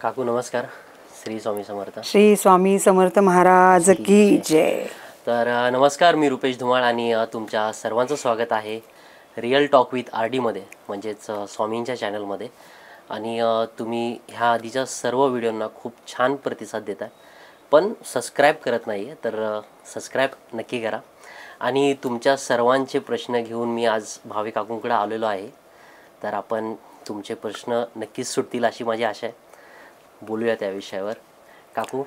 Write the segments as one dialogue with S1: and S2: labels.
S1: काकू नमस्कार. श्री स्वामी समर्थ.
S2: श्री स्वामी समर्थ महाराज की जय.
S1: तर नमस्कार, मी रुपेश धुमाळ आणि तुमच्या सर्वांचं स्वागत आहे रिअल टॉक विथ आर डीमध्ये, म्हणजेच स्वामींच्या चॅनलमध्ये. आणि तुम्ही ह्या आधीच्या सर्व व्हिडिओंना खूप छान प्रतिसाद देताय, पण सबस्क्राईब करत नाही आहे, तर सबस्क्राईब नक्की करा. आणि तुमच्या सर्वांचे प्रश्न घेऊन मी आज भावे काकूंकडे आलेलो आहे. तर आपण तुमचे प्रश्न नक्कीच सुटतील अशी माझी आशा आहे. बोलूया त्या विषयावर. काकू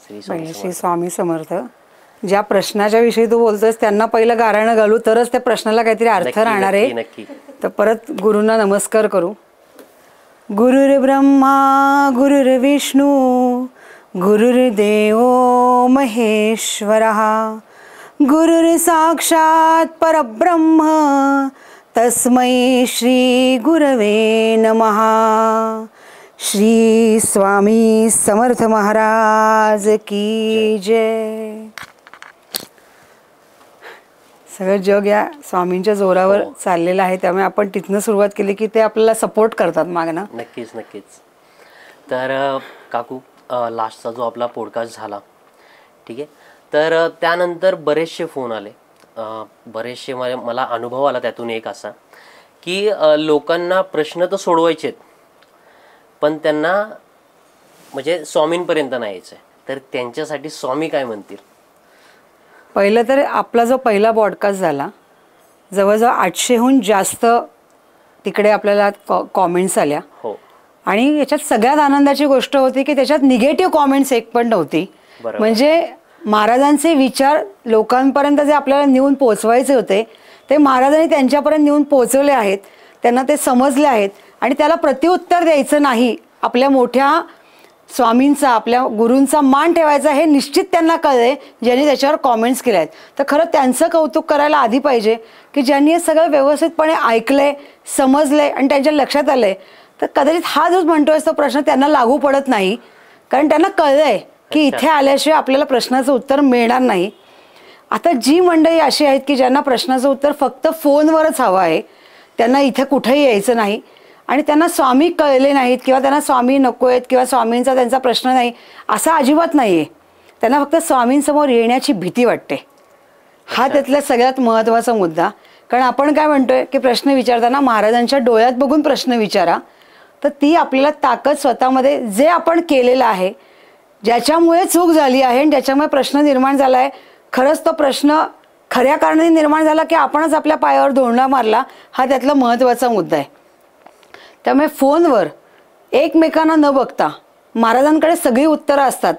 S2: श्री स्वामी समर्थ. ज्या प्रश्नाच्या विषयी तू बोलतोस त्यांना पहिलं गाराणं घालू, तरच त्या प्रश्नाला काहीतरी अर्थ राहणार आहे.
S1: नक्की.
S2: तर परत गुरूंना नमस्कार करू. गुरुर्ब्रह्मा गुरुर्विष्णू गुरुर्देव महेश्वरः गुरुर्साक्षात् परब्रह्म तस्मै श्री गुरवे नमः. श्री स्वामी समर्थ महाराज की जय. सगळं जग या स्वामींच्या जोरावर चाललेलं आहे, त्यामुळे आपण तिथनं सुरुवात केली की ते आपल्याला सपोर्ट करतात मागणं.
S1: नक्कीच नक्कीच. तर काकू, लास्टचा जो आपला पॉडकास्ट झाला, ठीक आहे, तर त्यानंतर बरेचसे फोन आले, बरेचसे मला अनुभव आला त्यातून एक असा की लोकांना प्रश्न तर सोडवायचे आहेत, पण त्यांना म्हणजे स्वामींपर्यंत नाही यायचं, तर त्यांच्यासाठी स्वामी काय म्हणतील.
S2: पहिलं तर आपला जो पहिला पॉडकास्ट झाला, जवळजवळ 800हून जास्त तिकडे आपल्याला कॉमेंट्स आल्या.
S1: हो.
S2: आणि याच्यात सगळ्यात आनंदाची गोष्ट होती की त्याच्यात निगेटिव्ह कॉमेंट्स एक पण नव्हती. म्हणजे महाराजांचे विचार लोकांपर्यंत जे आपल्याला नेऊन पोचवायचे होते ते महाराजांनी त्यांच्यापर्यंत नेऊन पोचवले आहेत, त्यांना ते समजले आहेत. आणि त्याला प्रत्युत्तर द्यायचं नाही, आपल्या मोठ्या स्वामींचा, आपल्या गुरूंचा मान ठेवायचा हे निश्चित त्यांना कळले, ज्यांनी त्याच्यावर कॉमेंट्स केले आहेत. तर खरं त्यांचं कौतुक करायला आधी पाहिजे की ज्यांनी हे सगळं व्यवस्थितपणे ऐकलंय, समजलंय आणि त्यांच्या लक्षात आलंय. तर कदाचित हा जो म्हणतोय तो प्रश्न त्यांना लागू पडत नाही, कारण त्यांना कळलंय की इथे आल्याशिवाय आपल्याला प्रश्नाचं उत्तर मिळणार नाही. आता जी मंडळी अशी आहेत की ज्यांना प्रश्नाचं उत्तर फक्त फोनवरच हवं आहे, त्यांना इथे कुठेही यायचं नाही आणि त्यांना स्वामी कळले नाहीत किंवा त्यांना स्वामी नको आहेत किंवा स्वामींचा त्यांचा प्रश्न नाही, असा अजिबात नाही आहे. त्यांना फक्त स्वामींसमोर येण्याची भीती वाटते. हा त्यातला सगळ्यात महत्त्वाचा मुद्दा. कारण आपण काय म्हणतोय की प्रश्न विचारताना महाराजांच्या डोळ्यात बघून प्रश्न विचारा, तर ती आपल्याला ताकद स्वतःमध्ये, जे आपण केलेलं आहे, ज्याच्यामुळे चूक झाली आहे आणि ज्याच्यामुळे प्रश्न निर्माण झाला आहे, खरंच तो प्रश्न खऱ्या कारणाने निर्माण झाला की आपणच आपल्या पायावर धोरणा मारला, हा त्यातला महत्त्वाचा मुद्दा आहे. त्यामुळे फोनवर एकमेकांना न बघता महाराजांकडे सगळी उत्तरं असतात.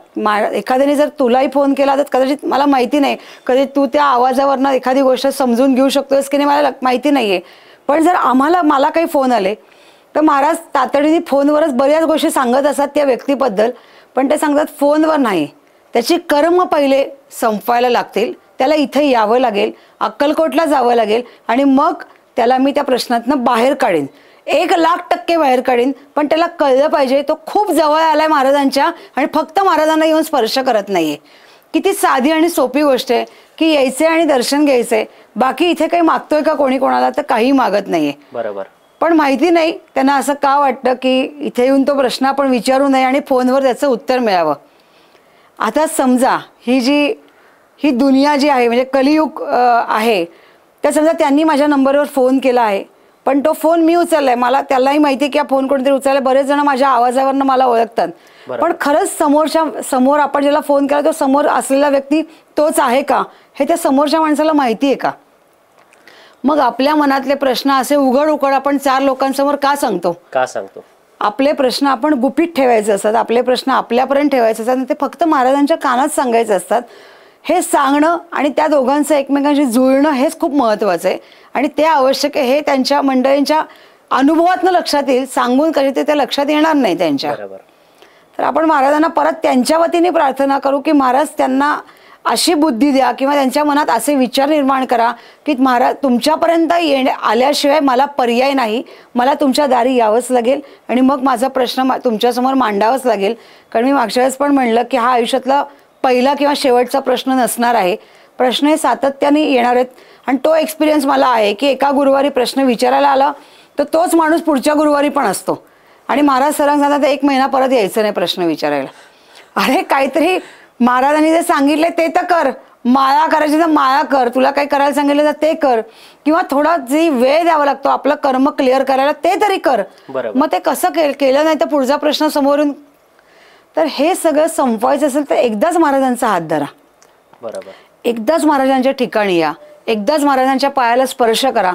S2: एखाद्याने जर तुलाही फोन केला तर कदाचित मला माहिती नाही, कधी तू त्या आवाजावरनं एखादी गोष्ट समजून घेऊ शकतोस की नाही मला माहिती नाही आहे. पण जर मला काही फोन आले तर महाराज तातडीने फोनवरच बऱ्याच गोष्टी सांगत असतात त्या व्यक्तीबद्दल, पण ते सांगतात फोनवर नाही, त्याची कर्म पहिले संपवायला लागतील, त्याला इथे यावं लागेल, अक्कलकोटला जावं लागेल आणि मग त्याला मी त्या प्रश्नातनं बाहेर काढीन, 1,00,000% बाहेर काढीन. पण त्याला कळलं पाहिजे तो खूप जवळ आलाय महाराजांच्या आणि फक्त महाराजांना येऊन स्पर्श करत नाहीये. किती साधी आणि सोपी गोष्ट आहे की यायचे आणि दर्शन घ्यायचे, बाकी इथे काही मागतोय का कोणी कोणाला, तर काही मागत नाहीये.
S1: बरोबर.
S2: पण माहिती नाही त्यांना असं का वाटतं की इथे येऊन तो प्रश्न आपण विचारू नये आणि फोनवर त्याचं उत्तर मिळावं. आता समजा ही दुनिया जी आहे म्हणजे कलियुग आहे, तर समजा त्यांनी माझ्या नंबरवर फोन केला आहे, पण तो फोन मी उचललाय, मला त्यालाही माहिती की हा फोन कोणतरी उचललाय, बरेच जण माझ्या आवाजावरनं मला ओळखतात. पण खरंच समोर आपण ज्याला फोन केला तो समोर असलेला व्यक्ती तोच आहे का हे त्या समोरच्या माणसाला माहिती आहे का. मग आपल्या मनातले प्रश्न असे उघड आपण 4 लोकांसमोर का सांगतो. आपले प्रश्न आपण गुपित ठेवायचे असतात, आपले प्रश्न आपल्यापर्यंत ठेवायचे असतात, ते फक्त महाराजांच्या कानात सांगायचे असतात. हे सांगणं आणि त्या दोघांचं एकमेकांशी जुळणं हेच खूप महत्त्वाचं आहे आणि ते आवश्यक आहे. हे त्यांच्या मंडळींच्या अनुभवातनं लक्षात येईल, सांगून कधी ते लक्षात येणार नाही त्यांच्या. तर आपण महाराजांना परत त्यांच्या वतीने प्रार्थना करू की महाराज त्यांना अशी बुद्धी द्या किंवा त्यांच्या मनात असे विचार निर्माण करा की महाराज तुमच्यापर्यंत आल्याशिवाय मला पर्याय नाही, मला तुमच्या दारी यावंच लागेल आणि मग माझा प्रश्न तुमच्यासमोर मांडावाच लागेल. कारण मी मागच्या वेळेस पण म्हणलं की हा आयुष्यातला पहिला किंवा शेवटचा प्रश्न नसणार आहे. प्रश्न हे सातत्याने येणार आहेत आणि तो एक्सपिरियन्स मला आहे की एका गुरुवारी प्रश्न विचारायला आला तर तोच माणूस पुढच्या गुरुवारी पण असतो. आणि महाराज सरांना सांगतात 1 महिना परत यायचं नाही प्रश्न विचारायला. अरे काहीतरी महाराजांनी जे सांगितले ते तर कर, माळा करायची तर माळा कर, तुला काही करायला सांगितलं तर ते कर, किंवा थोडा जे वेळ द्यावा लागतो आपलं कर्म क्लिअर करायला ते तरी कर. मग ते कसं केलं नाही तर पुढचा प्रश्न समोरून. तर हे सगळं संपवायचं असेल तर एकदाच महाराजांचा हात धरा,
S1: बरोबर,
S2: एकदाच महाराजांच्या ठिकाणी या, एकदाच महाराजांच्या पायाला स्पर्श करा.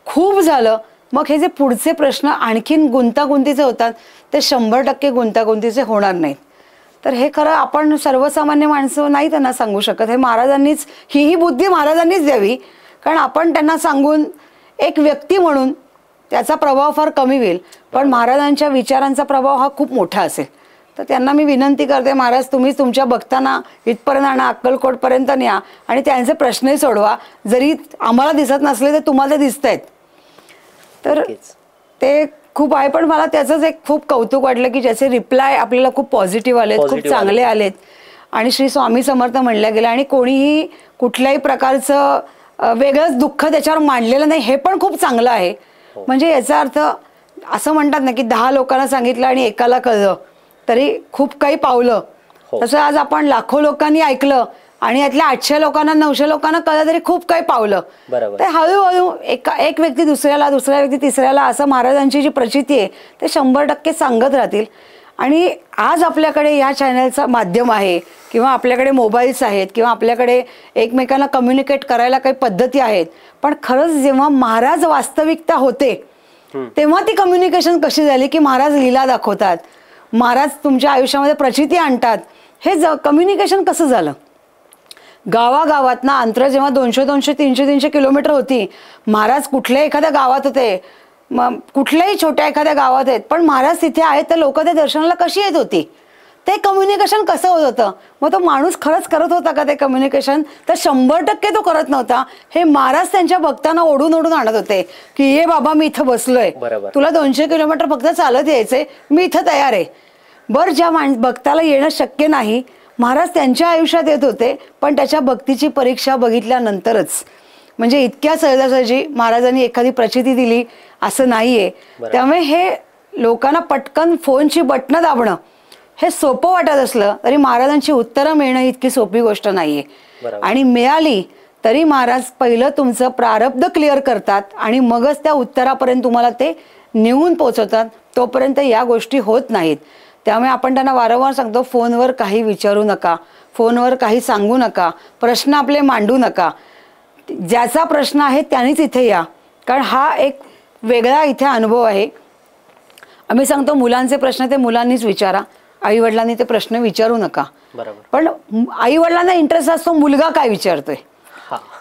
S2: खूप झालं मग हे जे पुढचे प्रश्न आणखीन गुंतागुंतीचे होतात ते 100% गुंतागुंतीचे होणार नाहीत. तर हे खरं आपण सर्वसामान्य माणसं नाही त्यांना सांगू शकत. हे महाराजांनीच, ही बुद्धी महाराजांनीच द्यावी. कारण आपण त्यांना सांगून एक व्यक्ती म्हणून त्याचा प्रभाव फार कमी होईल, पण महाराजांच्या विचारांचा प्रभाव हा खूप मोठा असेल. तर त्यांना मी विनंती करते, महाराज तुम्ही तुमच्या भक्तांना इथपर्यंत आणा, अक्कलकोटपर्यंत न्या आणि त्यांचे प्रश्नही सोडवा. जरी आम्हाला दिसत नसले तर तुम्हाला ते दिसत आहेत. तर ते खूप आहे. पण मला त्याचंच एक खूप कौतुक वाटलं की ज्याचे रिप्लाय आपल्याला खूप पॉझिटिव्ह आलेत, खूप चांगले आलेत. आणि श्री स्वामी समर्थ म्हणल्या गेलं आणि कोणीही कुठल्याही प्रकारचं वेगळंच दुःख त्याच्यावर मांडलेलं नाही, हे पण खूप चांगलं आहे. म्हणजे याचा अर्थ असं म्हणतात ना की 10 लोकांना सांगितलं आणि एकाला कळलं तरी खूप काही पावलं. तसं आज आपण लाखो लोकांनी ऐकलं आणि यातल्या 800 लोकांना 900 लोकांना कळलं तरी खूप काही पावलं. तर हळूहळू एक व्यक्ती दुसऱ्याला, दुसऱ्या व्यक्ती तिसऱ्याला, असं महाराजांची जी प्रचिती आहे ते 100% सांगत राहतील. आणि आज आपल्याकडे या चॅनलचं माध्यम आहे किंवा आपल्याकडे मोबाईल्स आहेत किंवा आपल्याकडे एकमेकांना कम्युनिकेट करायला काही पद्धती आहेत. पण खरंच जेव्हा महाराज वास्तविकता होते तेव्हा ती कम्युनिकेशन कशी झाली की महाराज लीला दाखवतात, महाराज तुमच्या आयुष्यामध्ये प्रचिती आणतात. हे कम्युनिकेशन कसं झालं? गावागावातना अंतर जेव्हा 200-200, 300-300 किलोमीटर होती, महाराज कुठल्याही एखाद्या गावात होते, मग कुठल्याही छोट्या एखाद्या गावात आहेत, पण महाराज तिथे आहेत तर लोक त्या दर्शनाला कशी येत होती? ते कम्युनिकेशन कसं होत होतं? मग तो माणूस खरंच करत होता का ते कम्युनिकेशन? तर 100% तो करत नव्हता. हे महाराज त्यांच्या भक्तांना ओढून ओढून आणत होते की ये बाबा मी इथं बसलोय, तुला 200 किलोमीटर फक्त चालत यायचंय, मी इथं तयार आहे. बरं, ज्या भक्ताला येणं शक्य नाही महाराज त्यांच्या आयुष्यात येत होते, पण त्याच्या भक्तीची परीक्षा बघितल्यानंतरच. म्हणजे इतक्या सहजासहजी महाराजांनी एखादी प्रचिती दिली असं नाहीये. त्यामुळे हे लोकांना पटकन फोनची बटणं दाबणं हे सोपं वाटत असलं तरी महाराजांची उत्तरं मिळणं इतकी सोपी गोष्ट नाहीये. आणि मिळाली तरी महाराज पहिलं तुमचं प्रारब्ध क्लिअर करतात आणि मगच त्या उत्तरापर्यंत तुम्हाला ते नेऊन पोचवतात. तोपर्यंत या गोष्टी होत नाहीत. त्यामुळे आपण त्यांना वारंवार सांगतो, फोनवर काही विचारू नका, फोनवर काही सांगू नका, प्रश्न आपले मांडू नका. ज्याचा प्रश्न आहे त्यानेच इथे या, कारण हा एक वेगळा इथे अनुभव आहे. आम्ही सांगतो मुलांचे प्रश्न ते मुलांनीच विचारा, आईवडिलांनी ते प्रश्न विचारू नका. पण आईवडिलांना इंटरेस्ट असतो मुलगा काय विचारतोय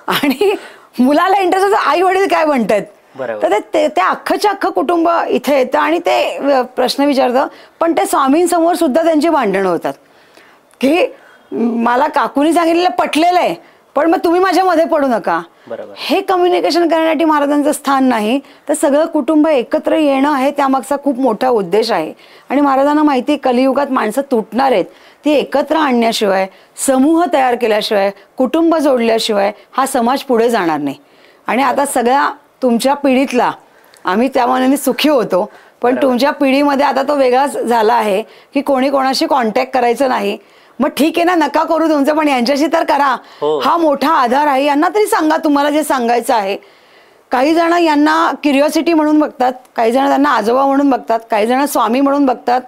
S2: आणि मुलाला इंटरेस्ट असतो आई वडील काय म्हणतात. तर ते अख्खच्या अख्खं कुटुंब इथे येतं आणि ते प्रश्न विचारतं. पण ते स्वामींसमोर सुद्धा त्यांची भांडणं होतात की मला काकूनी सांगितलेलं पटलेलं आहे, पण मग तुम्ही माझ्यामध्ये पडू नका. हे कम्युनिकेशन करण्यासाठी महाराजांचं स्थान नाही, तर सगळं कुटुंब एकत्र येणं हे त्यामागचा खूप मोठा उद्देश आहे. आणि महाराजांना माहिती कलियुगात माणसं तुटणार आहेत, ती एकत्र आणण्याशिवाय, समूह तयार केल्याशिवाय, कुटुंब जोडल्याशिवाय हा समाज पुढे जाणार नाही. आणि आता सगळ्या तुमच्या पिढीतला आम्ही त्या मनाने सुखी होतो, पण तुमच्या पिढीमध्ये आता तो वेगळाच झाला आहे की कोणी कोणाशी कॉन्टॅक्ट करायचं नाही. मग ठीक आहे ना, नका करू तुमचं, पण यांच्याशी तर करा. हा मोठा आधार आहे. यांना तरी सांगा तुम्हाला जे सांगायचं आहे. काही जण यांना क्युरिओसिटी म्हणून बघतात, काही जण त्यांना आजोबा म्हणून बघतात, काही जण स्वामी म्हणून बघतात,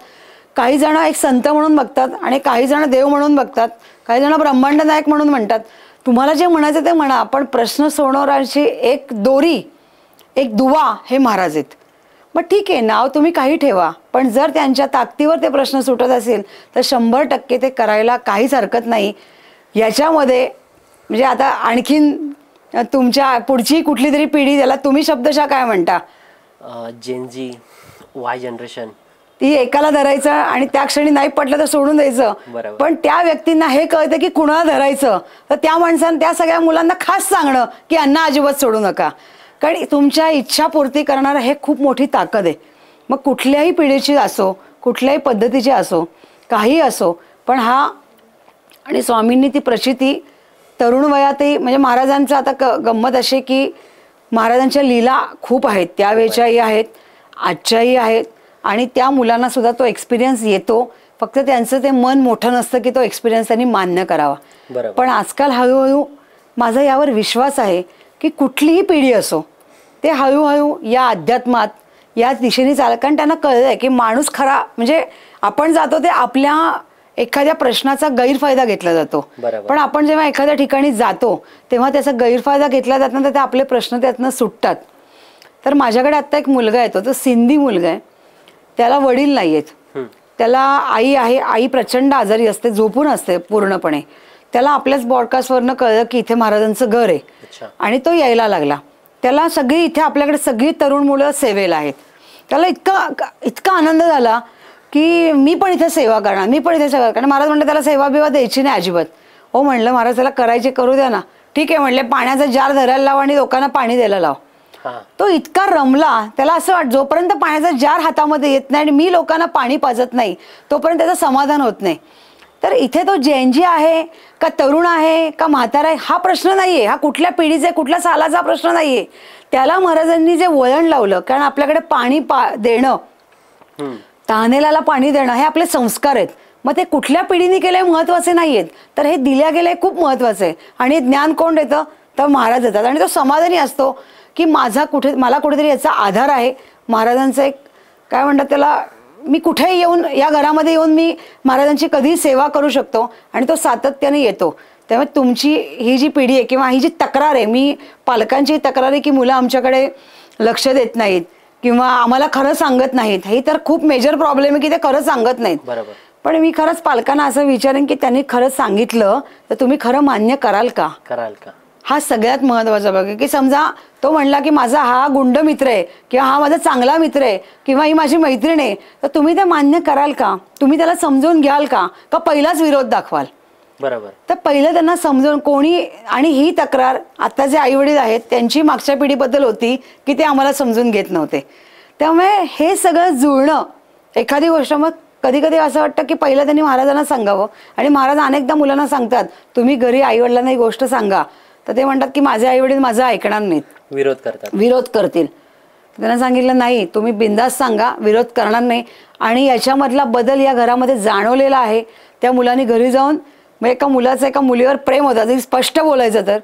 S2: काही जण एक संत म्हणून बघतात आणि काही जण देव म्हणून बघतात, काही जण ब्रह्मांड नायक म्हणून म्हणतात. तुम्हाला जे म्हणायचं ते म्हणा, पण प्रश्न सोडवण्याची एक दोरी, एक दुवा हे महाराज आहेत. मग ठीक आहे, नाव तुम्ही काही ठेवा, पण जर त्यांच्या ताकदीवर ते प्रश्न सुटत असेल तर 100% ते करायला काहीच हरकत नाही. याच्यामध्ये म्हणजे आता आणखीन तुमच्या पुढची कुठली तरी पिढी, त्याला तुम्ही शब्दशः काय म्हणता?
S1: जेनजी, वाय जनरेशन,
S2: ती एकाला धरायचं आणि त्या क्षणी नाही पटलं तर सोडून द्यायचं. पण त्या व्यक्तींना हे कळतं की कुणाला धरायचं, तर त्या माणसानं त्या सगळ्या मुलांना खास सांगणं की यांना अजिबात सोडू नका. कारण तुमच्या इच्छापूर्ती करणारं हे खूप मोठी ताकद आहे. मग कुठल्याही पिढीची असो, कुठल्याही पद्धतीची असो, काही असो, पण हा आणि स्वामींनी ती प्रचिती तरुण वयातही, म्हणजे महाराजांचं आता गंमत अशी की महाराजांच्या लीला खूप आहेत, त्यावेळच्याही आहेत, आजच्याही आहेत. आणि त्या मुलांना सुद्धा तो एक्सपिरियन्स येतो. फक्त त्यांचं ते मन मोठं नसतं की तो एक्सपिरियन्स त्यांनी मान्य करावा. पण आजकाल हळूहळू माझा यावर विश्वास आहे की कुठलीही पिढी असो ते हळूहळू या अध्यात्मात या दिशेने चाल, कारण त्यांना कळलंय की माणूस खरा म्हणजे आपण जातो ते आपल्या एखाद्या प्रश्नाचा गैरफायदा घेतला जातो. पण आपण जेव्हा एखाद्या ठिकाणी जातो तेव्हा त्याचा गैरफायदा घेतला जात नाही, तर आपले प्रश्न त्यातनं सुटतात. तर माझ्याकडे आत्ता एक मुलगा येतो, तो सिंधी मुलगा आहे, त्याला वडील नाही आहेत, त्याला आई आहे, आई प्रचंड आजारी असते, झोपून असते पूर्णपणे. त्याला आपल्याच ब्रॉडकास्टवरनं कळलं की इथे महाराजांचं घर आहे आणि तो यायला लागला. त्याला सगळी इथे आपल्याकडे सगळी तरुण मुलं सेवेला आहेत. त्याला इतका आनंद झाला की मी पण इथे सेवा करणार, मी पण इथे सेवा करणार. महाराज म्हणलं त्याला सेवा बिवा द्यायची नाही अजिबात. हो म्हणलं महाराज त्याला करायचे करू द्या ना. ठीक आहे म्हणले, पाण्याचा जार धरायला लाव आणि लोकांना पाणी द्यायला लाव. तो इतका रमला, त्याला असं वाटतं जोपर्यंत पाण्याचा जार हातामध्ये येत नाही आणि मी लोकांना पाणी पाजत नाही तोपर्यंत त्याचं समाधान होत नाही. तर इथे तो जैनजी आहे का तरुण आहे का म्हातारा आहे हा प्रश्न नाहीये, हा कुठल्या पिढीचा कुठल्या सालाचा प्रश्न नाहीये. त्याला महाराजांनी जे वळण लावलं, कारण आपल्याकडे पाणी देणं, तहानेला पाणी देणं हे आपले संस्कार आहेत. मग ते कुठल्या पिढीने केले महत्वाचे नाहीयेत, तर हे दिल्या गेले खूप महत्वाचं आहे. आणि ज्ञान कोण देतं, तर महाराज देतात. आणि तो समाधानी असतो की मला कुठेतरी याचा आधार आहे. महाराजांचं एक काय म्हणतात त्याला, मी कुठेही येऊन या घरामध्ये येऊन मी महाराजांची कधीही सेवा करू शकतो आणि तो सातत्याने येतो. त्यामुळे तुमची ही जी पिढी आहे किंवा ही जी तक्रार आहे, मी पालकांची तक्रार आहे की मुलं आमच्याकडे लक्ष देत नाहीत किंवा आम्हाला खरं सांगत नाहीत, हे तर खूप मेजर प्रॉब्लेम आहे की ते खरं सांगत नाहीत. पण मी खरंच पालकांना असं विचारेन की त्यांनी खरं सांगितलं तर तुम्ही खरं मान्य कराल का. हा सगळ्यात महत्वाचा बघा की समजा तो म्हणला की माझा हा गुंड मित्र आहे किंवा हा माझा चांगला मित्र आहे किंवा ही माझी मैत्रीण आहे, तर तुम्ही ते मान्य कराल का, तुम्ही त्याला समजून घ्याल का पहिलाच विरोध दाखवाल. तर पहिलं त्यांना समजून कोणी, आणि ही तक्रार आता जे आई वडील आहेत त्यांची मागच्या पिढीबद्दल होती की ते आम्हाला समजून घेत नव्हते. त्यामुळे हे सगळं जुळणं एखादी गोष्ट, मग कधी कधी असं वाटतं की पहिलं त्यांनी महाराजांना सांगावं. आणि महाराज अनेकदा मुलांना सांगतात तुम्ही घरी आई वडिलांना ही गोष्ट सांगा, तर ते म्हणतात की माझे आई वडील माझं ऐकणार नाहीत, विरोध करतील. त्यांना सांगितलं नाही, तुम्ही बिंदास सांगा, विरोध करणार नाही. आणि याच्यामधला बदल या घरामध्ये जाणवलेला आहे. त्या मुलांनी घरी जाऊन एका मुलाचं एका मुलीवर प्रेम होतं, ते स्पष्ट बोलायचं तर,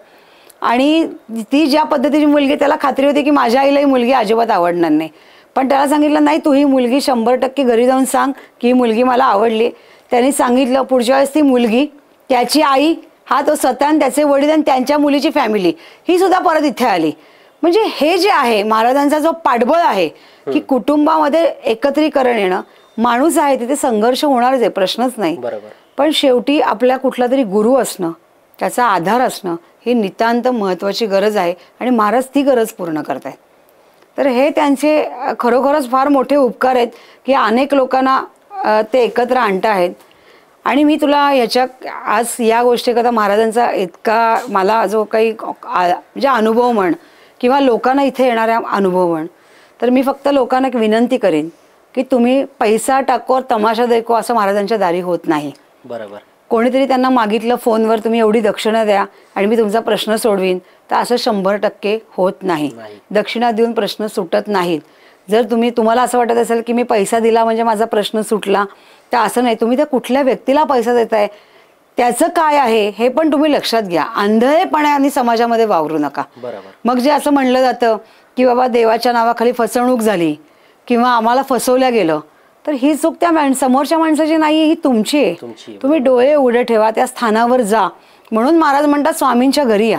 S2: आणि ती ज्या पद्धतीची मुलगी, त्याला खात्री होती की माझ्या आईला ही मुलगी अजिबात आवडणार नाही. पण त्याला सांगितलं नाही, तू ही मुलगी 100% घरी जाऊन सांग की ही मुलगी मला आवडली. त्यांनी सांगितलं. पुढच्या वेळेस ती मुलगी, त्याची आई, हा तो स्वतः, त्याचे वडील आणि त्यांच्या मुलीची फॅमिली ही सुद्धा परत इथे आली. म्हणजे हे जे आहे महाराजांचा जो पाठबळ आहे की कुटुंबामध्ये एकत्रीकरण येणं, माणूस आहे तिथे संघर्ष होणारच आहे, प्रश्नच नाही. पण शेवटी आपल्या कुठला तरी गुरु असणं, त्याचा आधार असणं ही नितांत महत्वाची गरज आहे आणि महाराज ती गरज पूर्ण करतायत. तर हे त्यांचे खरोखरच फार मोठे उपकार आहेत की अनेक लोकांना ते एकत्र आणत आहेत. आणि मी तुला आज या गोष्टीकरता महाराजांचा इतका मला जो काही म्हणजे अनुभव म्हण किंवा लोकांना इथे येणाऱ्या अनुभव म्हण, तर मी फक्त लोकांना एक विनंती करेन की तुम्ही पैसा टाको और तमाशा देखो असं महाराजांच्या दारी होत नाही. कोणीतरी त्यांना मागितलं फोनवर तुम्ही एवढी दक्षिणा द्या आणि मी तुमचा प्रश्न सोडवीन, तर असं 100% होत नाही. दक्षिणा देऊन प्रश्न सुटत नाहीत. जर तुम्हाला असं वाटत असेल की मी पैसा दिला म्हणजे माझा प्रश्न सुटला, तर असं नाही. तुम्ही त्या कुठल्या व्यक्तीला पैसा देताय, त्याचं काय आहे हे पण तुम्ही लक्षात घ्या. आंधळेपणाने समाजामध्ये वावरू नका. मग जे असं म्हणलं जातं की बाबा देवाच्या नावाखाली फसवणूक झाली किंवा आम्हाला फसवल्या गेलं, तर ही चूक त्या समोरच्या माणसाची नाही, ही तुमची आहे. तुम्ही डोळे उघडे ठेवा, त्या स्थानावर जा. म्हणून महाराज म्हणतात स्वामींच्या घरी या.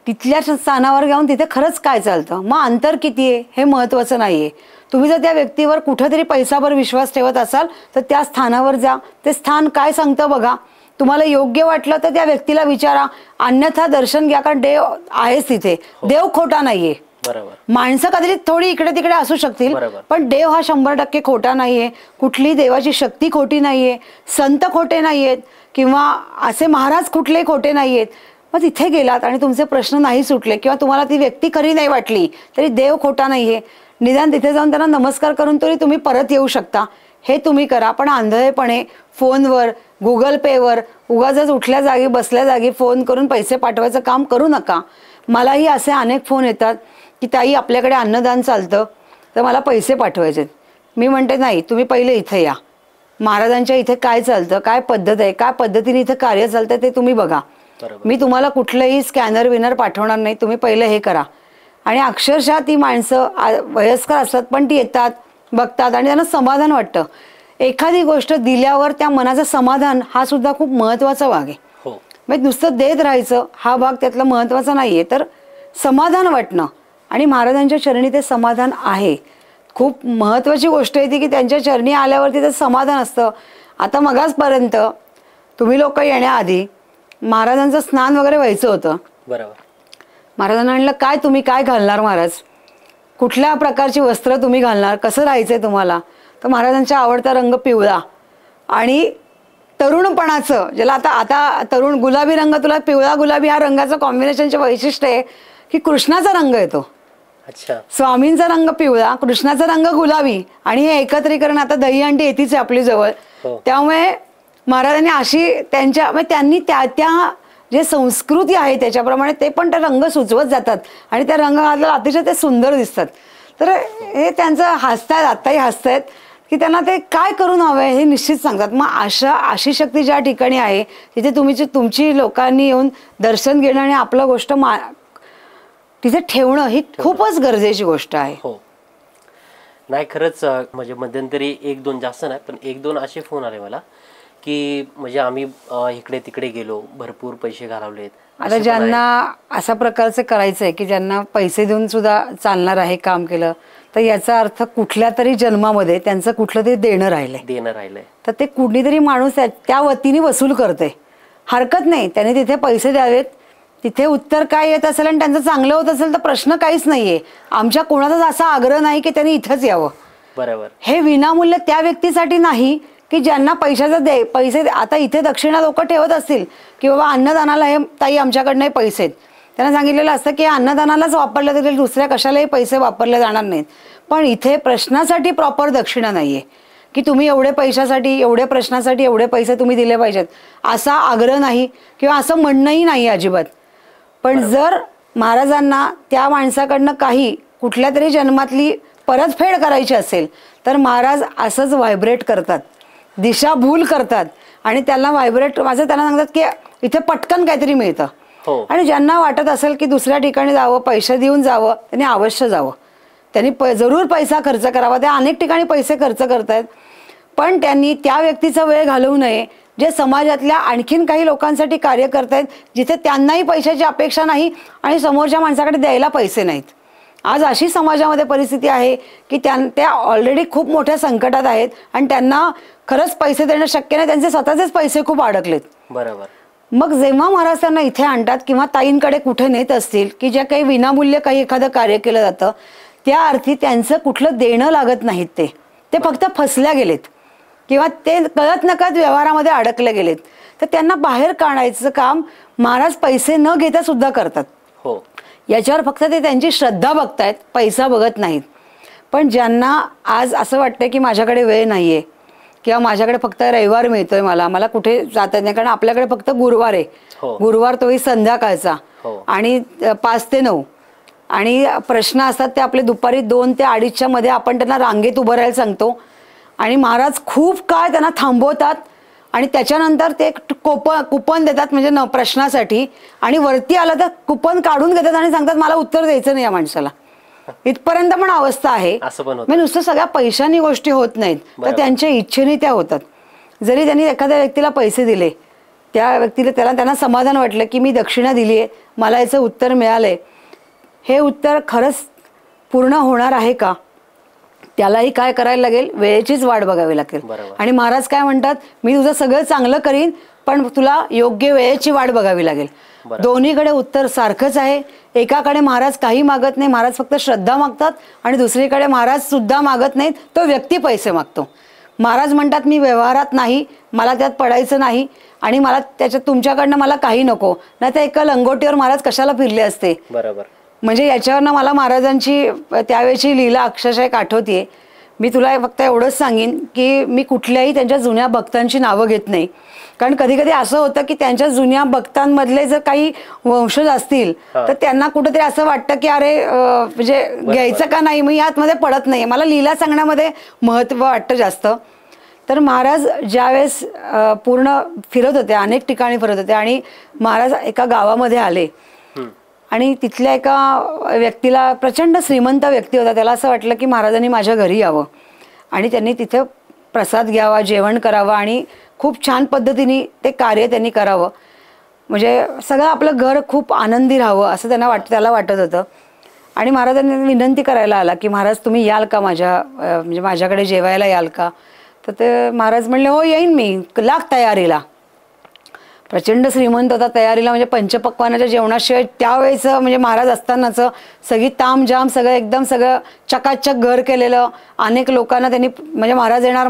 S2: तिथल्या स्थानावर जाऊन तिथे खरंच काय चालतं, मग अंतर किती आहे हे महत्वाचं नाहीये. तुम्ही जर त्या व्यक्तीवर कुठेतरी पैसाभर विश्वास ठेवत असाल तर त्या स्थानावर जा. ते स्थान काय सांगतं बघा. तुम्हाला योग्य वाटलं तर त्या व्यक्तीला विचारा, अन्यथा दर्शन घ्या, कारण देव आहेच तिथे. देव खोटा नाहीये. माणसं कधी थोडी इकडे तिकडे असू शकतील, पण देव हा 100% खोटा नाहीये. कुठली देवाची शक्ती खोटी नाहीये, संत खोटे नाहीयेत किंवा असे महाराज कुठले खोटे नाहीयेत. मग तिथे गेलात आणि तुमचे प्रश्न नाही सुटले किंवा तुम्हाला ती व्यक्ती खरी नाही वाटली तरी देव खोटा नाहीये. निदान तिथे जाऊन त्यांना नमस्कार करून तरी तुम्ही परत येऊ शकता. हे तुम्ही करा. पण आंधळेपणे फोनवर, गुगल पेवर उगाच उठल्या जागी बसल्या जागी फोन करून पैसे पाठवायचं काम करू नका. मलाही असे अनेक फोन येतात की ताई आपल्याकडे अन्नदान चालतं, तर मला पैसे पाठवायचे. मी म्हणते नाही, तुम्ही पहिले इथे या, महाराजांच्या इथे काय चालतं, काय पद्धत आहे, काय पद्धतीने इथे कार्य चालतं ते तुम्ही बघा. मी तुम्हाला कुठलंही स्कॅनर विनर पाठवणार नाही, तुम्ही पहिले हे करा. आणि अक्षरशः ती माणसं वयस्कर असतात पण ती येतात, बघतात आणि त्यांना समाधान वाटतं. एखादी गोष्ट दिल्यावर त्या मनाचं समाधान हा सुद्धा खूप महत्त्वाचा भाग आहे. म्हणजे नुसतं देत राहायचं हा भाग त्यातला महत्त्वाचा नाहीये, तर समाधान वाटणं. आणि महाराजांच्या चरणी ते समाधान आहे. खूप महत्त्वाची गोष्ट आहे ती की त्यांच्या चरणी आल्यावरती ते समाधान असतं. आता मगाचपर्यंत तुम्ही लोक येण्याआधी महाराजांचं स्नान वगैरे व्हायचं होतं.
S1: बरोबर.
S2: महाराजांना म्हणलं काय तुम्ही काय घालणार महाराज, कुठल्या प्रकारची वस्त्र तुम्ही घालणार, कसं राहायचंय तुम्हाला. तर महाराजांचा आवडता रंग पिवळा आणि तरुणपणाचं ज्याला आता आता तरुण गुलाबी रंग, तुला पिवळा गुलाबी हा रंगाचं कॉम्बिनेशनचे वैशिष्ट्य आहे की कृष्णाचा रंग येतो.
S1: अच्छा. स्वामींचा
S2: रंग पिवळा, कृष्णाचा रंग गुलाबी आणि हे एकत्रीकरण आता दहीहंडी येतीच आहे आपली जवळ. त्यामुळे महाराजांनी अशी त्यांनी त्या जे संस्कृती आहे त्याच्याप्रमाणे ते पण ते रंग सुचवत जातात आणि त्या रंग घातल्यावर अतिशय ते सुंदर दिसतात. तर हे त्यांचं हसतायत, आत्ताही हसतायत की त्यांना ते काय करून हवंय हे निश्चित सांगतात. मग अशी शक्ती ज्या ठिकाणी आहे तिथे तुमची लोकांनी येऊन दर्शन घेणं आणि आपलं गोष्ट तिथे ठेवणं ही खूपच गरजेची गोष्ट आहे.
S1: हो, नाही खरंच. म्हणजे मध्यंतरी 1-2 जास्त नाही पण 1-2 असे फोन आले मला की म्हणजे आम्ही इकडे तिकडे गेलो, भरपूर पैसे घालवलेत.
S2: आता ज्यांना अशा प्रकारचं करायचंय की ज्यांना पैसे देऊन सुद्धा चालणार आहे काम केलं, तर याचा अर्थ कुठल्या तरी जन्मामध्ये त्यांचं कुठलं तरी देणं राहिलंय. तर ते कुणीतरी माणूस त्या वतीने वसूल करते. हरकत नाही, त्याने तिथे पैसे द्यावेत, तिथे उत्तर काय येत असेल आणि त्यांचं चांगलं होत असेल तर प्रश्न काहीच नाहीये. आमच्या कोणाचाच असा आग्रह नाही की त्यांनी इथंच यावं.
S1: बरोबर.
S2: हे विनामूल्य त्या व्यक्तीसाठी नाही की ज्यांना पैसे आता इथे दक्षिणा लोक ठेवत असतील की बाबा अन्नदानाला हे ताई आमच्याकडनं पैसे आहेत, त्यांना सांगितलेलं असतं की अन्नदानालाच वापरले जातील, दुसऱ्या कशालाही पैसे वापरले जाणार नाहीत. पण इथे प्रश्नासाठी प्रॉपर दक्षिणा नाहीये की तुम्ही एवढे पैशासाठी एवढे प्रश्नासाठी एवढे पैसे तुम्ही दिले पाहिजेत असा आग्रह नाही किंवा असं म्हणणंही नाही अजिबात. पण जर महाराजांना त्या माणसाकडनं काही कुठल्या तरी जन्मातली परतफेड करायची असेल तर महाराज असंच व्हायब्रेट करतात, दिशाभूल करतात आणि त्याला व्हायब्रेट त्यांना सांगतात की इथे पटकन काहीतरी मिळतं. आणि ज्यांना वाटत असेल की दुसऱ्या ठिकाणी जावं, पैसे देऊन जावं, त्यांनी अवश्य जावं, त्यांनी जरूर पैसा खर्च करावा. त्या अनेक ठिकाणी पैसे खर्च करतायत पण त्यांनी त्या व्यक्तीचा वेळ घालवू नये जे समाजातल्या आणखीन काही लोकांसाठी कार्य करतायत जिथे त्यांनाही पैशाची अपेक्षा नाही आणि समोरच्या माणसाकडे द्यायला पैसे नाहीत. आज अशी समाजामध्ये परिस्थिती आहे की त्या ऑलरेडी खूप मोठ्या संकटात आहेत आणि त्यांना खरंच पैसे देणं शक्य नाही, त्यांचे स्वतःचेच पैसे खूप अडकलेत.
S1: बरोबर.
S2: मग जेव्हा महाराज त्यांना इथे आणतात किंवा ताईंकडे कुठे नेत असतील की ज्या काही विनामूल्य काही एखादं कार्य केलं जातं त्या अर्थी त्यांचं कुठलं देणं लागत नाहीत, ते फक्त फसल्या गेलेत किंवा ते कळत नकळत व्यवहारामध्ये अडकले गेलेत. तर त्यांना बाहेर काढायचं काम महाराज पैसे न घेता सुद्धा करतात.
S1: हो,
S2: याच्यावर फक्त ते त्यांची श्रद्धा बघतायत, पैसा बघत नाहीत. पण ज्यांना आज असं वाटतं की माझ्याकडे वेळ नाहीये किंवा माझ्याकडे फक्त रविवार मिळतोय, मला कुठे जाता नाही कारण आपल्याकडे फक्त गुरुवार आहे. गुरुवार तोही संध्याकाळचा आणि 5 ते 9 आणि प्रश्न असतात ते आपले दुपारी 2 ते 2:30च्या मध्ये आपण त्यांना रांगेत उभं राहायला सांगतो आणि महाराज खूप काळ त्यांना थांबवतात आणि त्याच्यानंतर ते कुपन देतात म्हणजे प्रश्नासाठी आणि वरती आलं तर कुपन काढून घेतात आणि सांगतात मला उत्तर द्यायचं नाही या माणसाला. इथपर्यंत पण अवस्था आहे.
S1: म्हणजे
S2: नुसतं सगळ्या पैशांनी गोष्टी होत नाहीत तर त्यांच्या इच्छेने त्या होतात. जरी त्यांनी एखाद्या व्यक्तीला पैसे दिले, त्या व्यक्तीला त्यांना समाधान वाटलं की मी दक्षिणा दिली आहे, मला याचं उत्तर मिळालंय, हे उत्तर खरंच पूर्ण होणार आहे का, त्यालाही काय करायला लागेल, वेळेचीच वाट बघावी लागेल. आणि महाराज काय म्हणतात, मी तुझं सगळं चांगलं करीन पण तुला योग्य वेळेची वाट बघावी लागेल. दोन्हीकडे उत्तर सारखंच आहे. एकाकडे महाराज काही मागत नाही, महाराज फक्त श्रद्धा मागतात आणि दुसरीकडे महाराज सुद्धा मागत नाहीत, तो व्यक्ती पैसे मागतो. महाराज म्हणतात मी व्यवहारात नाही, मला त्यात पडायचं नाही आणि मला त्याच्यात तुमच्याकडनं मला काही नको, नाही तर एका लंगोटीवर महाराज कशाला फिरले असते.
S1: बरोबर.
S2: म्हणजे याच्यावरनं मला महाराजांची त्यावेळेची लीला अक्षरशः एक आठवतीये. मी तुला फक्त एवढंच सांगेन की मी कुठल्याही त्यांच्या जुन्या भक्तांची नावं घेत नाही, कारण कधी कधी असं होतं की त्यांच्या जुन्या भक्तांमधले जर काही वंशज असतील तर त्यांना कुठेतरी असं वाटतं की अरे म्हणजे घ्यायचं का नाही, मी यातमध्ये पडत नाही, मला लीला सांगण्यामध्ये महत्त्व वाटतं जास्त. तर महाराज ज्यावेळेस पूर्ण फिरत होते, अनेक ठिकाणी फिरत होते आणि महाराज एका गावामध्ये आले आणि तिथल्या एका व्यक्तीला, प्रचंड श्रीमंत व्यक्ती होता, त्याला असं वाटलं की महाराजांनी माझ्या घरी यावं आणि त्यांनी तिथे प्रसाद घ्यावा, जेवण करावं आणि खूप छान पद्धतीने ते कार्य त्यांनी करावं, म्हणजे सगळं आपलं घर खूप आनंदी राहावं असं त्याला वाटत होतं. आणि महाराजांनी विनंती करायला आला की महाराज तुम्ही याल का म्हणजे माझ्याकडे जेवायला याल का. तर ते महाराज म्हणले हो येईन मी, लाग तयारीला. प्रचंड श्रीमंत होता, तयारीला म्हणजे पंचपक्वानाच्या जेवणाशिवाय त्यावेळेचं म्हणजे महाराज असतानाचं सगळी तामजाम, सगळं एकदम सगळं चकाचक घर केलेलं. अनेक लोकांना त्यांनी म्हणजे महाराज येणार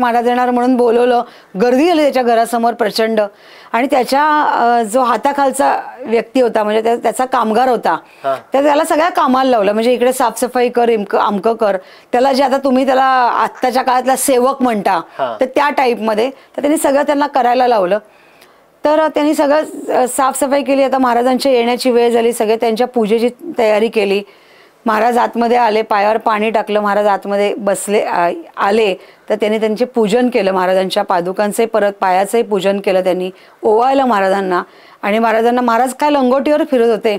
S2: म्हणून बोलवलं, गर्दी झाली त्याच्या घरासमोर प्रचंड. आणि त्याच्या जो हाताखालचा व्यक्ती होता म्हणजे त्याचा कामगार होता, तर त्याला सगळ्या कामाला लावलं, म्हणजे इकडे साफसफाई कर, अमकं कर, त्याला जे आता तुम्ही त्याला आत्ताच्या काळातला सेवक म्हणता तर त्या टाईपमध्ये, तर त्यांनी सगळं त्यांना करायला लावलं. तर त्यांनी सगळं साफसफाई केली. आता महाराजांच्या येण्याची वेळ झाली, सगळे त्यांच्या पूजेची तयारी केली. महाराज आतमध्ये आले, पायावर पाणी टाकलं, महाराज आतमध्ये बसले आले तर त्यांनी त्यांचे पूजन केलं, महाराजांच्या पादुकांचे परत पायाचंही पूजन केलं त्यांनी, ओवाळलं महाराजांना. आणि महाराज काय लंगोटीवर फिरत होते,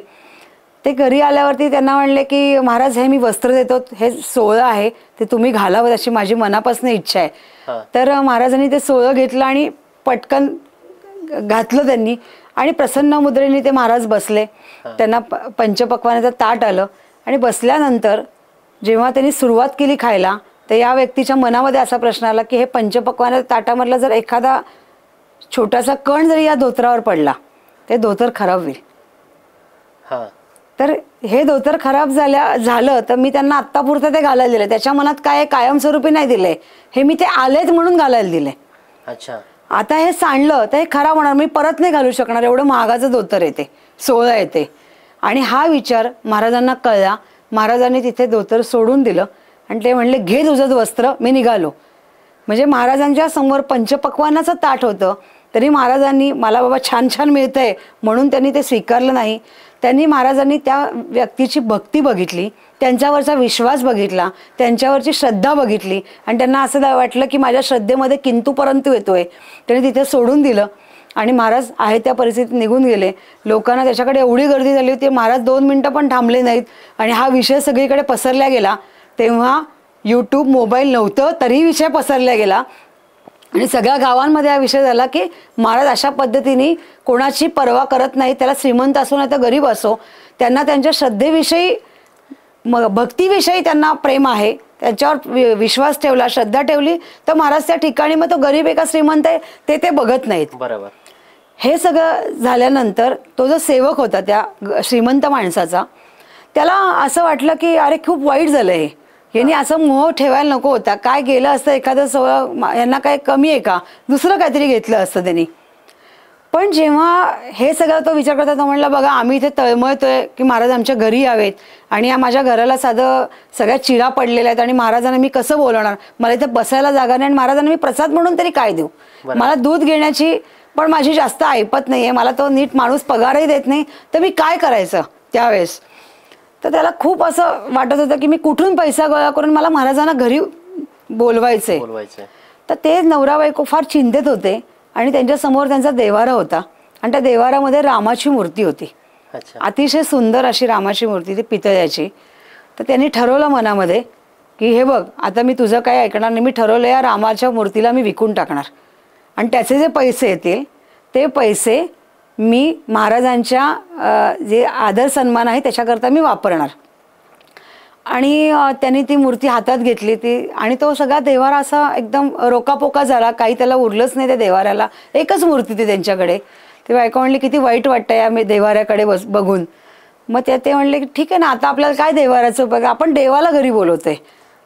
S2: ते घरी आल्यावरती त्यांना म्हणले की महाराज हे मी वस्त्र देतो, हे सोळं आहे, ते तुम्ही घालावं अशी माझी मनापासून इच्छा आहे. तर महाराजांनी ते सोळं घेतलं आणि पटकन घातलं त्यांनी आणि प्रसन्न मुद्रेने ते महाराज बसले. त्यांना पंचपक्वानाचं ताट आलं आणि बसल्यानंतर जेव्हा त्यांनी सुरुवात केली खायला, तर या व्यक्तीच्या मनामध्ये असा प्रश्न आला की हे पंचपक्वानाच्या ताटामधला जर एखादा छोटासा कण जरी या धोतरावर पडला ते धोतर खराब होईल. तर हे धोतर खराब झालं तर मी त्यांना आत्तापुरतं ते घालायला दिले, त्याच्या मनात काय कायमस्वरूपी नाही दिले, हे मी ते आलेच म्हणून घालायला दिले.
S1: अच्छा,
S2: आता हे सांडलं तर हे खराब होणार, मी परत नाही घालू शकणार, एवढं महागाचं धोतर येते, सोळं येते. आणि हा विचार महाराजांना कळला. महाराजांनी तिथे धोतर सोडून दिलं आणि ते म्हणले घे तुझं वस्त्र, मी निघालो. म्हणजे महाराजांच्या समोर पंचपक्वानाचं ताट होतं तरी महाराजांनी मला बाबा छान छान मिळतंय म्हणून त्यांनी ते स्वीकारलं नाही. महाराजांनी त्या व्यक्तीची भक्ती बघितली, त्यांच्यावरचा विश्वास बघितला, त्यांच्यावरची श्रद्धा बघितली आणि त्यांना असं वाटलं की माझ्या श्रद्धेमध्ये किंतु परंतु येतोय. त्यांनी तिथे सोडून दिलं आणि महाराज आहे त्या परिस्थितीत निघून गेले. लोकांना त्याच्याकडे एवढी गर्दी झाली होती, महाराज 2 मिनिटं पण थांबले नाहीत आणि हा विषय सगळीकडे पसरला गेला. तेव्हा यूट्यूब, मोबाईल नव्हतं तरी विषय पसरला गेला आणि सगळ्या गावांमध्ये हा विषय झाला की महाराज अशा पद्धतीने कोणाची पर्वा करत नाही, त्याला श्रीमंत असो नाही तर गरीब असो, त्यांना त्यांच्या श्रद्धेविषयी, भक्तीविषयी त्यांना प्रेम आहे, त्याच्यावर विश्वास ठेवला, श्रद्धा ठेवली तर महाराज त्या ठिकाणी, मग तो गरीब आहे का श्रीमंत आहे ते बघत नाहीत.
S1: बरोबर.
S2: हे सगळं झाल्यानंतर तो जो सेवक होता त्या श्रीमंत माणसाचा, त्याला असं वाटलं की अरे खूप वाईट झालं हे, यांनी असं मोह ठेवायला नको होता, काय गेलं असतं एखादं सोळं, यांना काय कमी आहे का, दुसरं काहीतरी घेतलं असतं त्यांनी. पण जेव्हा हे सगळं तो विचार करता, तो म्हणला बघा आम्ही इथे तळमळतोय की महाराज आमच्या घरी यावेत आणि या माझ्या घराला साधं सगळ्या चिरा पडलेल्या आहेत आणि महाराजांना मी कसं बोलवणार, मला इथे बसायला जागा नाही आणि महाराजांना मी प्रसाद म्हणून तरी काय देऊ, मला दूध घेण्याची पण माझी जास्त ऐपत नाही आहे, मला तो नीट माणूस पगारही देत नाही, तर मी काय करायचं त्यावेळेस. तर त्याला खूप असं वाटत होतं की मी कुठून पैसा गोळा करून मला महाराजांना घरी बोलवायचे. तर ते नवरा बायको फार चिंतेत होते आणि त्यांच्या समोर त्यांचा देवारा होता आणि त्या देवारामध्ये रामाची मूर्ती होती, अतिशय सुंदर अशी रामाची मूर्ती, ती पितळ्याची. तर त्यांनी ठरवलं मनामध्ये की हे बघ आता मी तुझं काही ऐकणार नाही, मी ठरवलं या रामाच्या मूर्तीला मी विकून टाकणार आणि त्याचे जे पैसे येतील ते पैसे मी महाराजांच्या जे आदर सन्मान आहे त्याच्याकरता मी वापरणार. आणि त्यांनी ती मूर्ती हातात घेतली ती आणि तो सगळा देवारा असा एकदम रोकापोका झाला, काही त्याला उरलंच नाही त्या देवाऱ्याला, एकच मूर्ती ती त्यांच्याकडे. ते बायको म्हणली किती वाईट वाटतं या मी देवाऱ्याकडे बघून. मग ते म्हणले की ठीक आहे ना, आता आपल्याला काय देवाऱ्याचं उपयोग, आपण देवाला घरी बोलवतोय,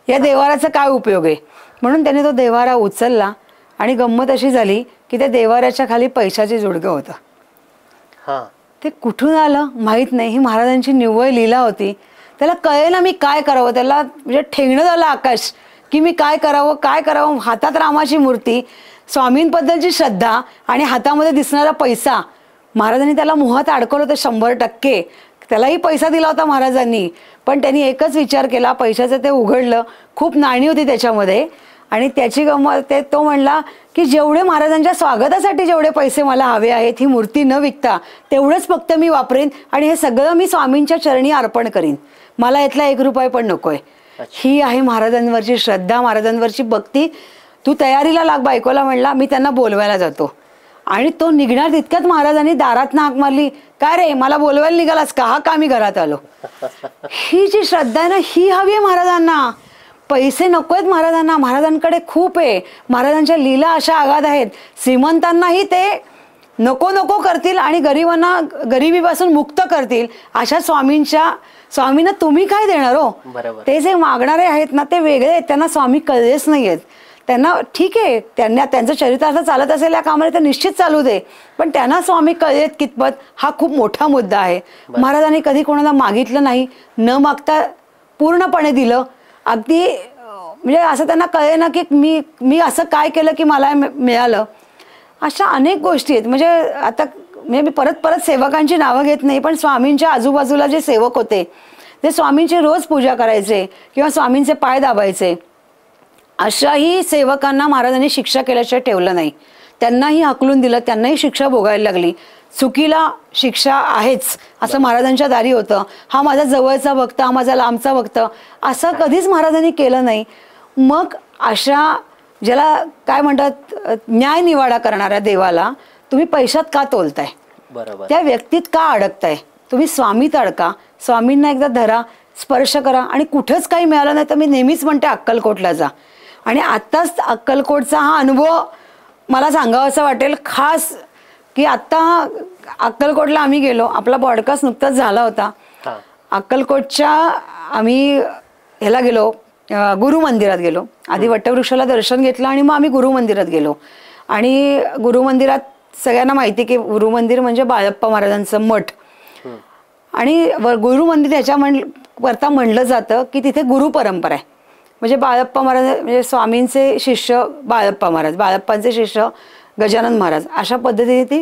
S2: या देवाऱ्याचा काय उपयोग आहे. म्हणून त्याने तो देवारा उचलला आणि गंमत अशी झाली की त्या देवाऱ्याच्या खाली पैशाची जुडगं होतं. ते कुठून आलं माहीत नाही, ही महाराजांची निव्वळ लीला होती. त्याला कळेना मी काय करावं, त्याला म्हणजे ठेंगणं झालं आकाश की मी काय करावं. हातात रामाची मूर्ती, स्वामींबद्दलची श्रद्धा आणि हातामध्ये दिसणारा पैसा. महाराजांनी त्याला मोहात अडकवलं होतं 100%. त्यालाही पैसा दिला होता महाराजांनी, पण त्यांनी एकच विचार केला, पैशाचं ते उघडलं, खूप नाणी होती त्याच्यामध्ये आणि त्याची गंमत तो म्हणला की जेवढे महाराजांच्या स्वागतासाठी जेवढे पैसे मला हवे आहेत, ही मूर्ती न विकता तेवढंच फक्त मी वापरेन आणि हे सगळं मी स्वामींच्या चरणी अर्पण करीन, मला यातला 1 रुपया पण नकोय. ही आहे महाराजांवरची श्रद्धा, महाराजांवरची भक्ती. तू तयारीला लाग, बायकोला म्हणला, मी त्यांना बोलवायला जातो. आणि तो निघणार तितक्यात महाराजांनी दारात हाक मारली, काय रे मला बोलवायला निघालास का? हा का मी घरात आलो. ही जी श्रद्धा आहे ना, ही हवी आहे महाराजांना. पैसे नको आहेत महाराजांना, महाराजांकडे खूप आहे. महाराजांच्या लीला अशा आगाध आहेत, श्रीमंतांनाही ते नको नको करतील आणि गरिबांना गरिबीपासून मुक्त करतील. अशा स्वामींना तुम्ही काय देणार हो? ते जे मागणारे आहेत ना, ते वेगळे आहेत, त्यांना स्वामी कळलेच नाही आहेत. त्यांना ठीक आहे, त्यांचं चरितार्थ चालत असेल या कामाला तर निश्चित चालू दे, पण त्यांना स्वामी कळलेत कितपत, हा खूप मोठा मुद्दा आहे. महाराजांनी कधी कोणाला मागितलं नाही, न मागता पूर्णपणे दिलं. अगदी म्हणजे असं त्यांना कळे ना की मी असं काय केलं की मला मिळालं. अशा अनेक गोष्टी आहेत. म्हणजे आता मी परत सेवकांची नावं घेत नाही, पण स्वामींच्या आजूबाजूला जे सेवक होते, ते स्वामींची रोज पूजा करायचे किंवा स्वामींचे पाय दाबायचे, अशाही सेवकांना महाराजांनी शिक्षा केल्याशिवाय ठेवलं नाही. त्यांनाही हकलून दिलं, त्यांनाही शिक्षा भोगायला लागली. चुकीला शिक्षा आहेच असं महाराजांच्या दारी होतं. हा माझा जवळचा भक्त, हा माझा लांबचा भक्त, असं कधीच महाराजांनी केलं नाही. मग अशा ज्याला काय म्हणतात न्याय निवाडा करणाऱ्या देवाला तुम्ही पैशात का तोलताय?
S1: बरोबर.
S2: त्या व्यक्तीत का अडकताय? तुम्ही स्वामीत अडका, स्वामींना एकदा धरा, स्पर्श करा. आणि कुठंच काही मिळालं नाही तर मी नेहमीच म्हणते अक्कलकोटला जा. आणि आत्ताच अक्कलकोटचा हा अनुभव मला सांगावासा वाटेल खास, की आत्ता अक्कलकोटला आम्ही गेलो, आपला पॉडकास्ट नुकताच झाला होता. अक्कलकोटच्या आम्ही ह्याला गेलो, गुरु मंदिरात गेलो. आधी वटवृक्षाला दर्शन घेतलं आणि मग आम्ही गुरु मंदिरात गेलो. आणि गुरु मंदिरात सगळ्यांना माहिती की गुरु मंदिर म्हणजे बाळप्पा महाराजांचं मठ. आणि गुरु मंदिर ह्याच्या करता म्हणलं जातं की तिथे गुरु परंपरा आहे. म्हणजे बाळप्पा महाराज म्हणजे स्वामींचे शिष्य बाळप्पा महाराज, बाळप्पांचे शिष्य गजानन महाराज, अशा पद्धतीने ती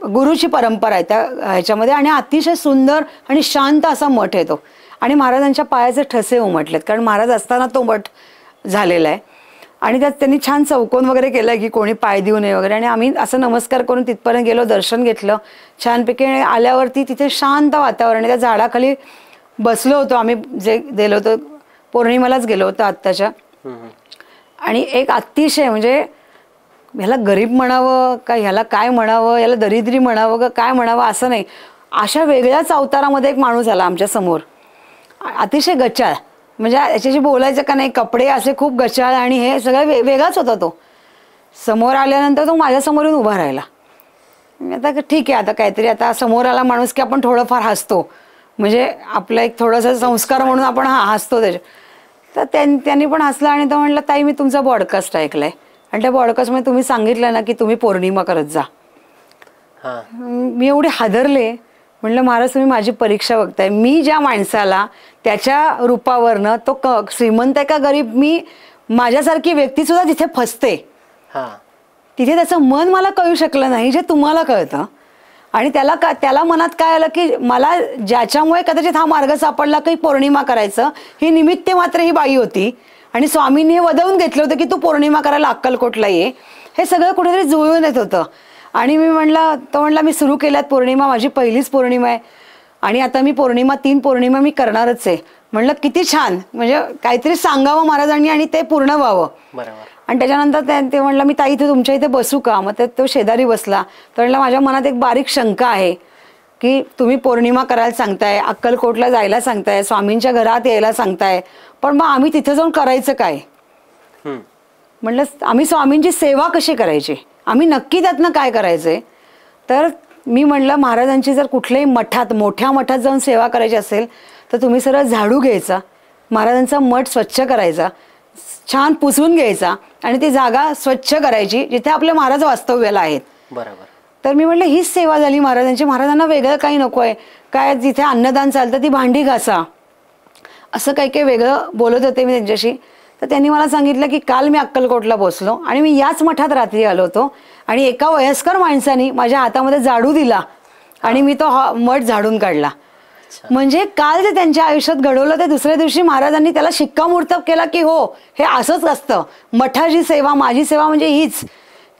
S2: गुरुची परंपरा आहे त्या ह्याच्यामध्ये. आणि अतिशय सुंदर आणि शांत असा मठ आहे तो. आणि महाराजांच्या पायाचे ठसे उमटलेत, कारण महाराज असताना तो मठ झालेला आहे. आणि त्यात त्यांनी छान चौकोन वगैरे केलं की कोणी पाय देऊ नये वगैरे. आणि आम्ही असं नमस्कार करून तिथपर्यंत गेलो, दर्शन घेतलं छानपैकी. आल्यावरती तिथे शांत वातावरण, त्या झाडाखाली बसलो होतो आम्ही, जे गेलो होतो पौर्णिमालाच गेलो होतो आत्ताच्या. आणि एक अतिशय म्हणजे ह्याला गरीब म्हणावं का ह्याला काय म्हणावं, याला दरिद्री म्हणावं का काय म्हणावं असं नाही, अशा वेगळ्याच अवतारामध्ये एक माणूस आला आमच्या समोर. अतिशय गचाळ, म्हणजे याच्याशी बोलायचं का नाही, कपडे असे खूप गचाळ आणि हे सगळं वेगळाच होता. तो समोर आल्यानंतर तो माझ्यासमोर येऊन उभा राहिला. आता ठीक आहे, आता काहीतरी आता समोर आला माणूस की आपण थोडंफार हसतो, म्हणजे आपला एक थोडासा संस्कार म्हणून आपण हसतो त्याच्या. तर त्यांनी पण हसला आणि तो म्हणला, ताई मी तुमचा पॉडकास्ट ऐकलाय आणि त्या पॉडकास्टमध्ये तुम्ही सांगितलं ना की तुम्ही पौर्णिमा करत जा. मी एवढे हादरले, म्हणलं महाराज तुम्ही माझी परीक्षा बघताय. मी ज्या माणसाला त्याच्या रूपावरनं तो श्रीमंत आहे का गरीब, मी माझ्यासारखी व्यक्ती सुद्धा तिथे फसते, तिथे त्याचं मन मला कळू शकलं नाही जे तुम्हाला कळतं. आणि त्याला मनात काय आलं की मला ज्याच्यामुळे कदाचित हा मार्ग सापडला की पौर्णिमा करायचं, ही निमित्त मात्र ही बाई होती. आणि स्वामींनी हे वदवून घेतलं होतं की तू पौर्णिमा करायला अक्कलकोटला ये. हे सगळं कुठेतरी जुळून येत होतं. आणि तो म्हणला मी सुरू केल्यात पौर्णिमा, माझी पहिलीच पौर्णिमा आहे आणि आता मी 3 पौर्णिमा मी करणारच आहे. म्हणलं किती छान, म्हणजे काहीतरी सांगावं महाराजांनी आणि ते पूर्ण व्हावं. आणि त्याच्यानंतर ते म्हणलं मी ताई इथे तुमच्या इथे बसू का? मग तो शेजारी बसला. तर म्हणलं माझ्या मनात एक बारीक शंका आहे की तुम्ही पौर्णिमा करायला सांगताय, अक्कलकोटला जायला सांगताय, स्वामींच्या घरात यायला सांगताय, पण मग आम्ही तिथे जाऊन करायचं काय? म्हणलं आम्ही स्वामींची सेवा कशी करायची, आम्ही नक्की त्यातनं काय करायचंय? तर मी म्हणलं महाराजांची जर कुठल्याही मठात, मोठ्या मठात जाऊन सेवा करायची असेल तर तुम्ही सरळ झाडू घ्यायचा, महाराजांचा मठ स्वच्छ करायचा, छान पुसून घ्यायचा आणि ती जागा स्वच्छ करायची जिथे आपले महाराज वास्तव्याला आहेत.
S1: बरोबर.
S2: तर मी म्हटलं हीच सेवा झाली महाराजांची. महाराजांना वेगळं काही नको आहे काय, जिथे अन्नदान चालतं ती भांडी घासा, असं काही काही वेगळं बोलत होते मी त्यांच्याशी. तर त्यांनी मला सांगितलं की काल मी अक्कलकोटला पोचलो आणि मी याच मठात रात्री आलो होतो आणि एका वयस्कर माणसाने माझ्या हातामध्ये झाडू दिला आणि मी तो मठ झाडून काढला. म्हणजे काल जे त्यांच्या आयुष्यात घडवलं ते दुसऱ्या दिवशी महाराजांनी त्याला शिक्कामोर्तब केला की हो हे असंच असतं. मठाची सेवा माझी सेवा म्हणजे हीच.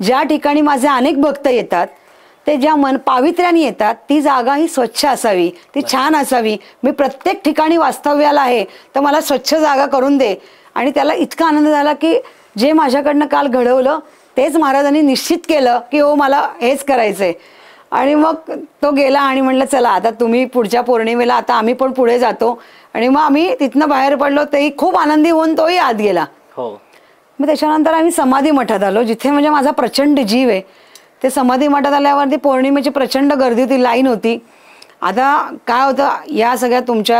S2: ज्या ठिकाणी माझे अनेक भक्त येतात ते ज्या पावित्र्याने येतात ती जागा ही स्वच्छ असावी, ती छान असावी. मी प्रत्येक ठिकाणी वास्तव्याला आहे तर मला स्वच्छ जागा करून दे. आणि त्याला इतका आनंद झाला की जे माझ्याकडनं काल घडवलं तेच महाराजांनी निश्चित केलं की हो मला हेच करायचंय. आणि मग तो गेला आणि म्हणलं चला आता तुम्ही पुढच्या पौर्णिमेला, आता आम्ही पण पुढे जातो. आणि मग आम्ही तिथनं बाहेर पडलो. तेही खूप आनंदी होऊन तोही आत गेला. मग त्याच्यानंतर आम्ही समाधी मठात आलो जिथे म्हणजे माझा प्रचंड जीव आहे. ते समाधी मठात आल्यावरती पौर्णिमेची प्रचंड गर्दी होती, लाईन होती. आता काय होतं या सगळ्या तुमच्या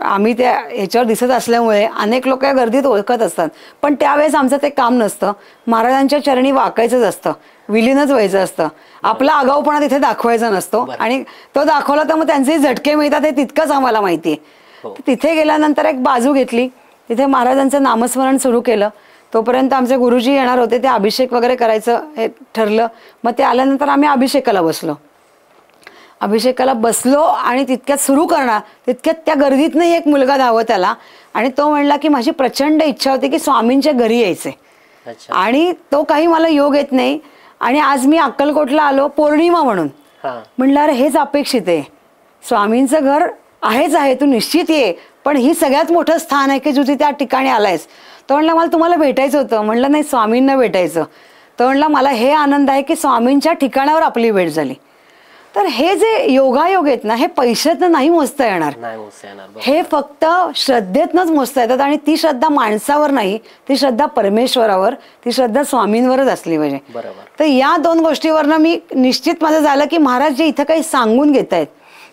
S2: आम्ही त्या ह्याच्यावर दिसत असल्यामुळे अनेक लोक या गर्दीत ओळखत असतात. पण त्यावेळेस आमचं ते काम नसतं. महाराजांच्या चरणी वाकायचंच असतं, विलीनच व्हायचं असतं. आपला आगाऊपणा तिथे दाखवायचा नसतो. आणि तो दाखवला तर मग त्यांचे झटके मिळतात हे तितकंच आम्हाला माहिती आहे. तिथे गेल्यानंतर एक बाजू घेतली, तिथे महाराजांचं नामस्मरण सुरू केलं. तोपर्यंत आमचे गुरुजी येणार होते, ते अभिषेक वगैरे करायचं हे ठरलं. मग ते आल्यानंतर आम्ही अभिषेकाला बसलो आणि तितक्यात सुरू करणार तितक्यात त्या गर्दीतनं एक मुलगा धावत आला आणि तो म्हणला की माझी प्रचंड इच्छा होती की स्वामींच्या घरी यायचे आणि तो काही मला योग येत नाही आणि आज मी अक्कलकोटला आलो पौर्णिमा म्हणून. म्हणलं अरे हेच अपेक्षित आहे, स्वामींचं घर आहेच आहे, तू निश्चित ये, पण ही सगळ्यात मोठं स्थान आहे की तू त्या ठिकाणी आलायस. तो म्हणला मला तुम्हाला भेटायचं होतं. म्हणलं नाही, स्वामींना भेटायचं. तो म्हणला मला हे आनंद आहे की स्वामींच्या ठिकाणावर आपली भेट झाली. तर हे जे योगायोग आहेत ना हे पैशातनं नाही मोजता येणार, हे फक्त श्रद्धेतनंच मोजता येतात. आणि ती श्रद्धा माणसावर नाही, ती श्रद्धा परमेश्वरावर, ती श्रद्धा स्वामींवरच असली पाहिजे. तर या दोन गोष्टीवरनं मी निश्चित माझं झालं की महाराज जे इथं काही सांगून घेत आहेत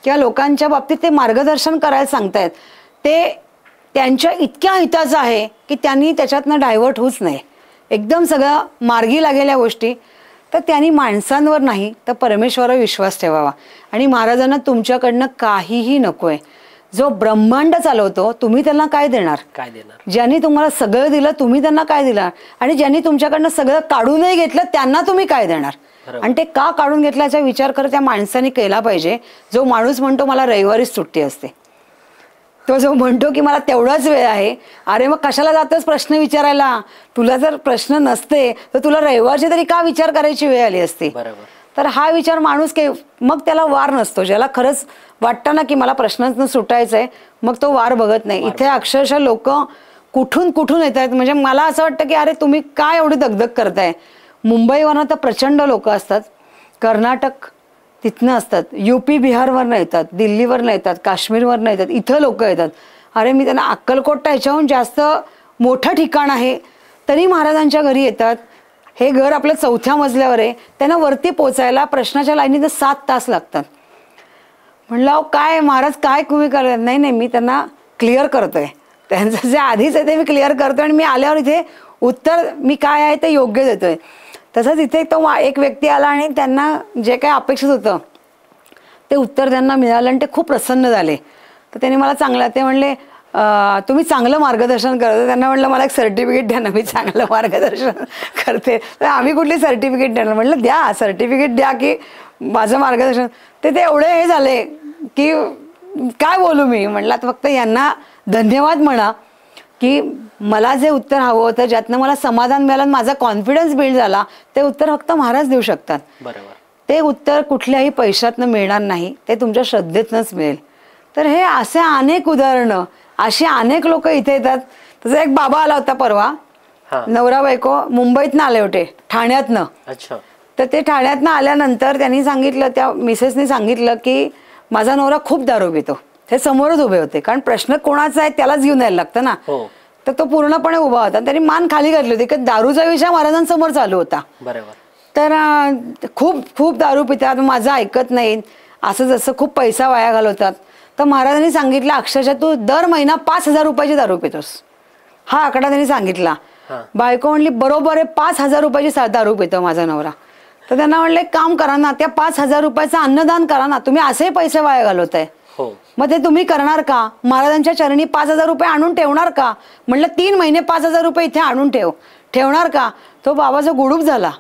S2: किंवा लोकांच्या बाबतीत ते मार्गदर्शन करायला सांगतायत ते त्यांच्या इतक्या हिताचं आहे की त्यांनी त्याच्यातनं डायव्हर्ट होऊच नये. एकदम सगळं मार्गी लागलेल्या गोष्टी. तर त्यांनी माणसांवर नाही तर परमेश्वरावर विश्वास ठेवावा. आणि महाराजांना तुमच्याकडनं काहीही नकोय. जो ब्रह्मांड चालवतो तुम्ही त्यांना काय देणार? ज्यांनी तुम्हाला सगळं दिलं तुम्ही त्यांना काय दिलं? आणि ज्यांनी तुमच्याकडनं सगळं काढूनही घेतलं त्यांना तुम्ही काय देणार? आणि ते का काढून घेतल्याचा विचार कर त्या माणसाने केला पाहिजे. जो माणूस म्हणतो मला रविवारीच सुट्टी असते, तो जो म्हणतो की मला तेवढाच वेळ आहे, अरे मग कशाला जातोस प्रश्न विचारायला? तुला जर प्रश्न नसते तर तुला रविवारची तरी का विचार करायची वेळ आली असती? तर हा विचार माणूस मग त्याला वार नसतो. ज्याला खरंच वाटतं ना की मला प्रश्नांतून सुटायचंय मग तो वार बघत नाही. इथे अक्षरशः लोक कुठून कुठून येत आहेत. म्हणजे मला असं वाटतं की अरे तुम्ही काय एवढी दगदग करताय. मुंबईवरनं तर प्रचंड लोक असतात, कर्नाटक तिथनं असतात, UP बिहारवरनं येतात, दिल्लीवरनं येतात, काश्मीरवरनं येतात, इथं लोक येतात. अरे मी त्यांना अक्कलकोट ह्याच्याहून जास्त मोठं ठिकाण आहे तरी महाराजांच्या घरी येतात. हे घर आपल्या 4थ्या मजल्यावर आहे, त्यांना वरती पोचायला प्रश्नाच्या लाईनीत 7 तास लागतात. म्हणलं काय महाराज काय तुम्ही करत? नाही नाही मी त्यांना क्लिअर करतोय, त्यांचं जे आधीच आहे ते मी क्लिअर करतोय आणि मी आल्यावर इथे उत्तर मी काय आहे ते योग्य देतोय. तसंच इथे तो एक व्यक्ती आला आणि त्यांना जे काही अपेक्षित होतं ते उत्तर त्यांना मिळालं आणि ते खूप प्रसन्न झाले. तर त्यांनी मला ते म्हणले तुम्ही चांगलं मार्गदर्शन करता. त्यांना म्हटलं मला एक सर्टिफिकेट द्या ना, मी चांगलं मार्गदर्शन करते. तर आम्ही कुठली सर्टिफिकेट देणार? म्हटलं द्या सर्टिफिकेट द्या की माझं मार्गदर्शन. ते एवढे हे झाले की काय बोलू मी. म्हटलं फक्त यांना धन्यवाद म्हणा की मला जे उत्तर हवं होतं ज्यातनं मला समाधान मिळालं, माझा कॉन्फिडन्स बिल्ड झाला, ते उत्तर फक्त महाराज देऊ शकतात. ते उत्तर कुठल्याही पैशातनं मिळणार नाही, ते तुमच्या श्रद्धेतनंच मिळेल. तर हे असे अनेक उदाहरणं, अशी अनेक लोक इथे येतात. तसं एक बाबा आला होता परवा, नवरा बायको मुंबईतनं आले होते, ठाण्यातनं. तर ते ठाण्यातनं आल्यानंतर त्यांनी सांगितलं, त्या मिसेसनी सांगितलं की माझा नवरा खूप दारू पितो. ते समोरच उभे होते, कारण प्रश्न कोणाचा आहे त्यालाच घेऊन यायला लागतं ना. तर तो पूर्णपणे उभा होता. त्यांनी मान खाली घातली होती की दारूचा विषय महाराजांसमोर चालू होता. तर खूप खूप दारू पितात, माझं ऐकत नाही, असं जसं खूप पैसा वाया घालवतात. तर महाराजांनी सांगितलं अक्षरशः तू दर महिना 5,000 रुपयाची दारू पितोस. हा आकडा त्यांनी सांगितला. बायको म्हणली बरोबर आहे, 5,000 रुपयाची दारू पितो माझा नवरा. तर त्यांना म्हणलं एक काम करा ना, त्या 5,000 रुपयाचं अन्नदान करा ना, तुम्ही असे पैसे वाया घालवताय. मग ते तुम्ही करणार का? महाराजांच्या चरणी 5,000 रुपये आणून ठेवणार का? म्हणलं 3 महिने 5,000 रुपये इथे आणून ठेवणार का? तो बाबाचा गुडूप झाला.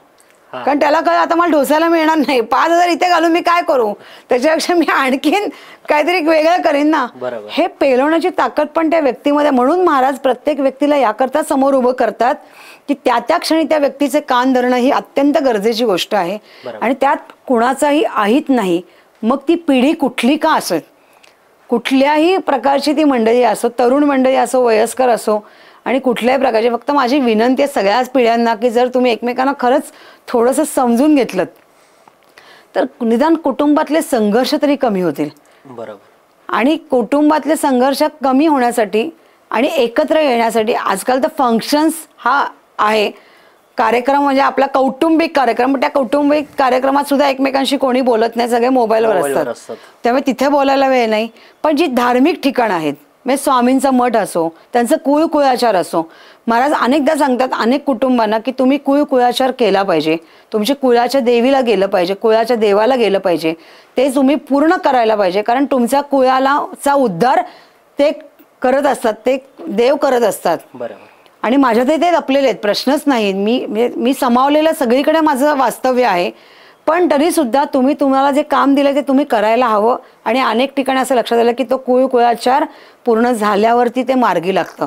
S2: कारण त्याला कळ आता मला ढोसायला मिळणार नाही, 5,000 इथे घालून मी काय करू, त्याच्यापेक्षा मी आणखीन काहीतरी वेगळं करेन ना. हे पेलवण्याची ताकद पण त्या व्यक्तीमध्ये. म्हणून महाराज प्रत्येक व्यक्तीला याकरता समोर उभं करतात की त्या त्या क्षणी त्या व्यक्तीचे कान धरणं ही अत्यंत गरजेची गोष्ट आहे. आणि त्यात कुणाचाही अहित नाही. मग ती पिढी कुठली का असत, कुठल्याही प्रकारची ती मंडळी असो, तरुण मंडळी असो, वयस्कर असो, आणि कुठल्याही प्रकारची. फक्त माझी विनंती आहे सगळ्याच पिढ्यांना की जर तुम्ही एकमेकांना खरंच थोडंसं समजून घेतलं तर निदान कुटुंबातले संघर्ष तरी कमी होतील.
S1: बरोबर.
S2: आणि कुटुंबातले संघर्ष कमी होण्यासाठी आणि एकत्र येण्यासाठी आजकाल तर फंक्शन्स हा आहे कार्यक्रम, म्हणजे आपला कौटुंबिक कार्यक्रम. त्या कौटुंबिक कार्यक्रमात सुद्धा एकमेकांशी कोणी बोलत नाही, सगळे मोबाईलवर असतात. त्यामुळे तिथे बोलायला वेळ नाही. पण जी धार्मिक ठिकाणं आहेत, म्हणजे स्वामींचा मठ असो, त्यांचं कुळकुळाचार असो, महाराज अनेकदा सांगतात अनेक कुटुंबांना की तुम्ही कुळकुळाचार केला पाहिजे, तुमच्या कुळाच्या देवीला गेलं पाहिजे, कुळाच्या देवाला गेलं पाहिजे, ते तुम्ही पूर्ण करायला पाहिजे. कारण तुमच्या कुळालाचा उद्धार ते करत असतात, ते देव करत असतात.
S1: बरोबर.
S2: आणि माझ्यातही ते लपलेले आहेत, प्रश्नच नाही. मी समावलेलं सगळीकडे माझं वास्तव्य आहे. पण तरी सुद्धा तुम्हाला जे काम दिलं ते तुम्ही करायला हवं. आणि अनेक ठिकाणी असं लक्षात आलं की तो कुळकुळाचार पूर्ण झाल्यावरती ते मार्गी लागतं.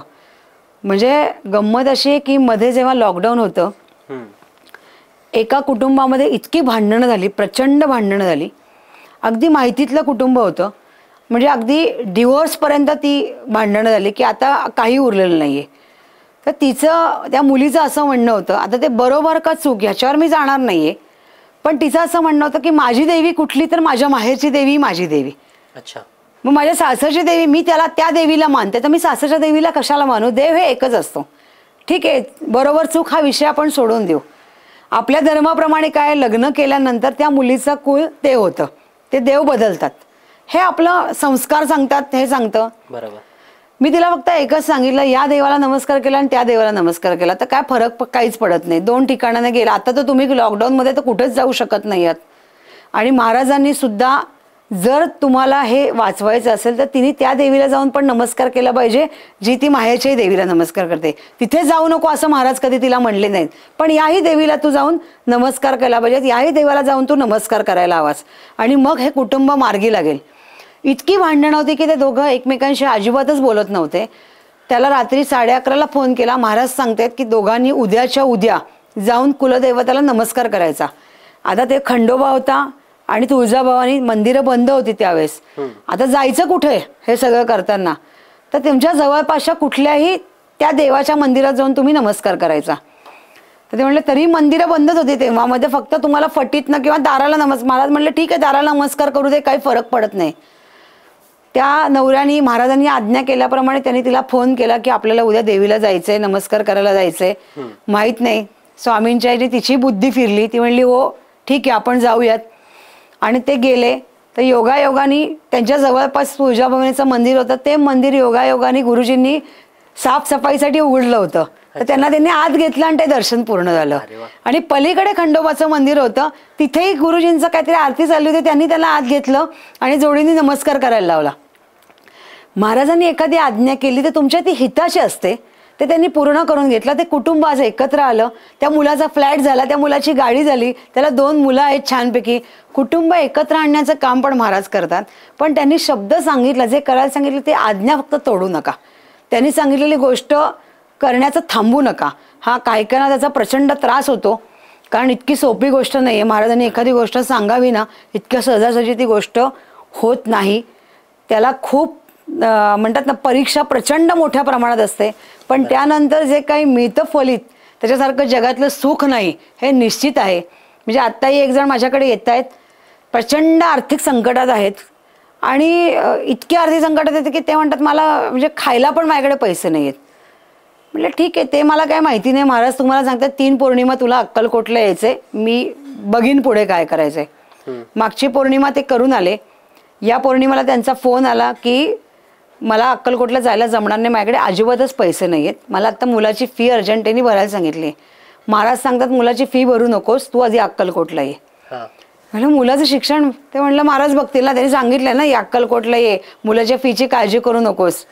S2: म्हणजे गंमत अशी आहे की मध्ये जेव्हा लॉकडाऊन होतं, एका कुटुंबामध्ये इतकी भांडणं झाली, प्रचंड भांडणं झाली. अगदी माहितीतलं कुटुंब होतं, म्हणजे अगदी डिवोर्सपर्यंत ती भांडणं झाली की आता काही उरलेलं नाहीये. तर त्या मुलीचं असं म्हणणं होतं, आता ते बरोबर का चूक ह्याच्यावर मी जाणार नाहीये, पण तिचं असं म्हणणं होतं की माझी देवी कुठली, तर माझ्या माहेरची देवी माझी देवी.
S1: अच्छा.
S2: मग माझ्या सासरची देवी, मी त्या देवीला मानते, तर मी सासरच्या देवीला कशाला मानू? देव हे एकच असतो. ठीक आहे, बरोबर चूक हा विषय आपण सोडून देऊ. आपल्या धर्माप्रमाणे काय, लग्न केल्यानंतर त्या मुलीचं कुळ ते होतं, ते देव बदलतात, हे आपलं संस्कार सांगतात, हे सांगतं.
S1: बरोबर.
S2: मी तिला फक्त एकच सांगितलं, या देवाला नमस्कार केला आणि त्या देवाला नमस्कार केला तर काय फरक काहीच पडत नाही. 2 ठिकाणाने गेला. आता तर तुम्ही लॉकडाऊनमध्ये तर कुठेच जाऊ शकत नाही आहात. आणि महाराजांनी सुद्धा जर तुम्हाला हे वाचवायचं असेल तर तिने त्या देवीला जाऊन पण नमस्कार केला पाहिजे जी ती माहेरच्याही देवीला नमस्कार करते. तिथे जाऊ नको असं महाराज कधी तिला म्हणले नाहीत, पण याही देवीला तू जाऊन नमस्कार केला पाहिजे, याही देवाला जाऊन तू नमस्कार करायला हवास. आणि मग हे कुटुंब मार्गी लागेल. इतकी भांडणं होती की ते दोघं एकमेकांशी अजिबातच बोलत नव्हते. त्याला रात्री 11:30ला फोन केला. महाराज सांगतात की दोघांनी उद्याच्या उद्या जाऊन कुलदैवताला नमस्कार करायचा. आता ते खंडोबा होता आणि तुळजाभवानी मंदिरं बंद होती त्यावेळेस. आता जायचं कुठे हे सगळं करताना, तर तुमच्या जवळपासच्या कुठल्याही त्या देवाच्या मंदिरात जाऊन तुम्ही नमस्कार करायचा. तर ते म्हणले तरी मंदिरं बंदच होती तेव्हा, मध्ये फक्त तुम्हाला फटीतनं किंवा दाराला नमस्कार. महाराज म्हणले ठीक आहे, दाराला नमस्कार करू दे, काही फरक पडत नाही. त्या नवऱ्याने महाराजांनी आज्ञा केल्याप्रमाणे त्यांनी तिला फोन केला की आपल्याला उद्या देवीला जायचंय, नमस्कार करायला जायचंय. माहित नाही स्वामींच्या तिची बुद्धी फिरली, ती म्हणली हो ठीक आहे आपण जाऊयात. आणि ते गेले. तर योगायोगाने त्यांच्या जवळपास तुळजाभवानीचं मंदिर होतं, ते मंदिर योगायोगाने गुरुजींनी साफसफाईसाठी उघडलं होतं. तर त्यांनी आत घेतलं आणि ते दर्शन पूर्ण झालं. आणि पलीकडे खंडोबाचं मंदिर होतं, तिथेही गुरुजींचं काहीतरी आरती चालली होती, त्यांनी त्याला आत घेतलं आणि जोडीने नमस्कार करायला लावला. महाराजांनी एखादी आज्ञा केली तर तुमच्या ती हिताची असते, ते त्यांनी पूर्ण करून घेतलं. ते कुटुंब आज एकत्र आलं, त्या मुलाचा फ्लॅट झाला, त्या मुलाची गाडी झाली, त्याला 2 मुलं आहेत छानपैकी. कुटुंब एकत्र आणण्याचं काम पण महाराज करतात. पण त्यांनी शब्द सांगितला, जे करायला सांगितलं ते आज्ञा फक्त तोडू नका. त्यांनी सांगितलेली गोष्ट करण्याचं थांबू नका. हा काही काहींना त्याचा प्रचंड त्रास होतो, कारण इतकी सोपी गोष्ट नाही आहे. महाराजांनी एखादी गोष्ट सांगावी ना, इतक्या सहजासहजी ती गोष्ट होत नाही. त्याला खूप म्हणतात ना, परीक्षा प्रचंड मोठ्या प्रमाणात असते. पण त्यानंतर जे काही मिळतं फलित, त्याच्यासारखं जगातलं सुख नाही हे निश्चित आहे. म्हणजे आत्ताही एक जण माझ्याकडे येत आहेत, प्रचंड आर्थिक संकटात आहेत. आणि इतके आर्थिक संकटात येते की ते म्हणतात मला म्हणजे खायला पण माझ्याकडे पैसे नाही आहेत. म्हटलं ठीक आहे, ते मला काय माहिती नाही. महाराज तुम्हाला सांगतात 3 पौर्णिमा तुला अक्कलकोटला यायचंय, मी बघीन पुढे काय करायचंय. मागची पौर्णिमा ते करून आले. या पौर्णिमेला त्यांचा फोन आला की मला अक्कलकोटला जायला जमणार नाही, माझ्याकडे अजिबातच पैसे नाही आहेत, मला आता मुलाची फी अर्जंटेनी भरायला सांगितली. महाराज सांगतात मुलाची फी भरू नकोस, तू आधी अक्कलकोटला ये. म्हणलं मुलाचं शिक्षण, ते म्हणलं महाराज बघतील ना, त्यांनी सांगितलं ना अक्कलकोटला ये, मुलाच्या फीची काळजी करू नकोस.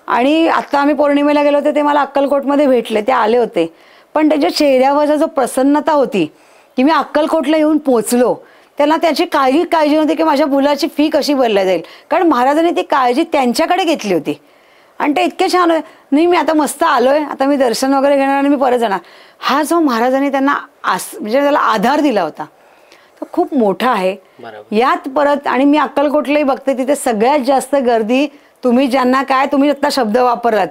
S2: आणि आत्ता आम्ही पौर्णिमेला गेलो होते ते मला अक्कलकोटमध्ये भेटले, ते आले होते. पण त्यांच्या चेहऱ्यावरचा जो प्रसन्नता होती की मी अक्कलकोटला येऊन पोचलो, त्यांना त्याची काळजी नव्हती की माझ्या मुलाची फी कशी भरली जाईल, कारण महाराजांनी ती काळजी त्यांच्याकडे घेतली होती. आणि ते इतके छान नाही, मी आता मस्त आलोय, आता मी दर्शन वगैरे घेणार आणि मी परत जाणार. हा जो महाराजांनी त्यांना म्हणजे त्याला आधार दिला होता तो खूप मोठा आहे. यात परत आणि मी अक्कलकोटलाही बघते, तिथे सगळ्यात जास्त गर्दी, तुम्ही ज्यांना काय तुम्ही आता शब्द वापरलात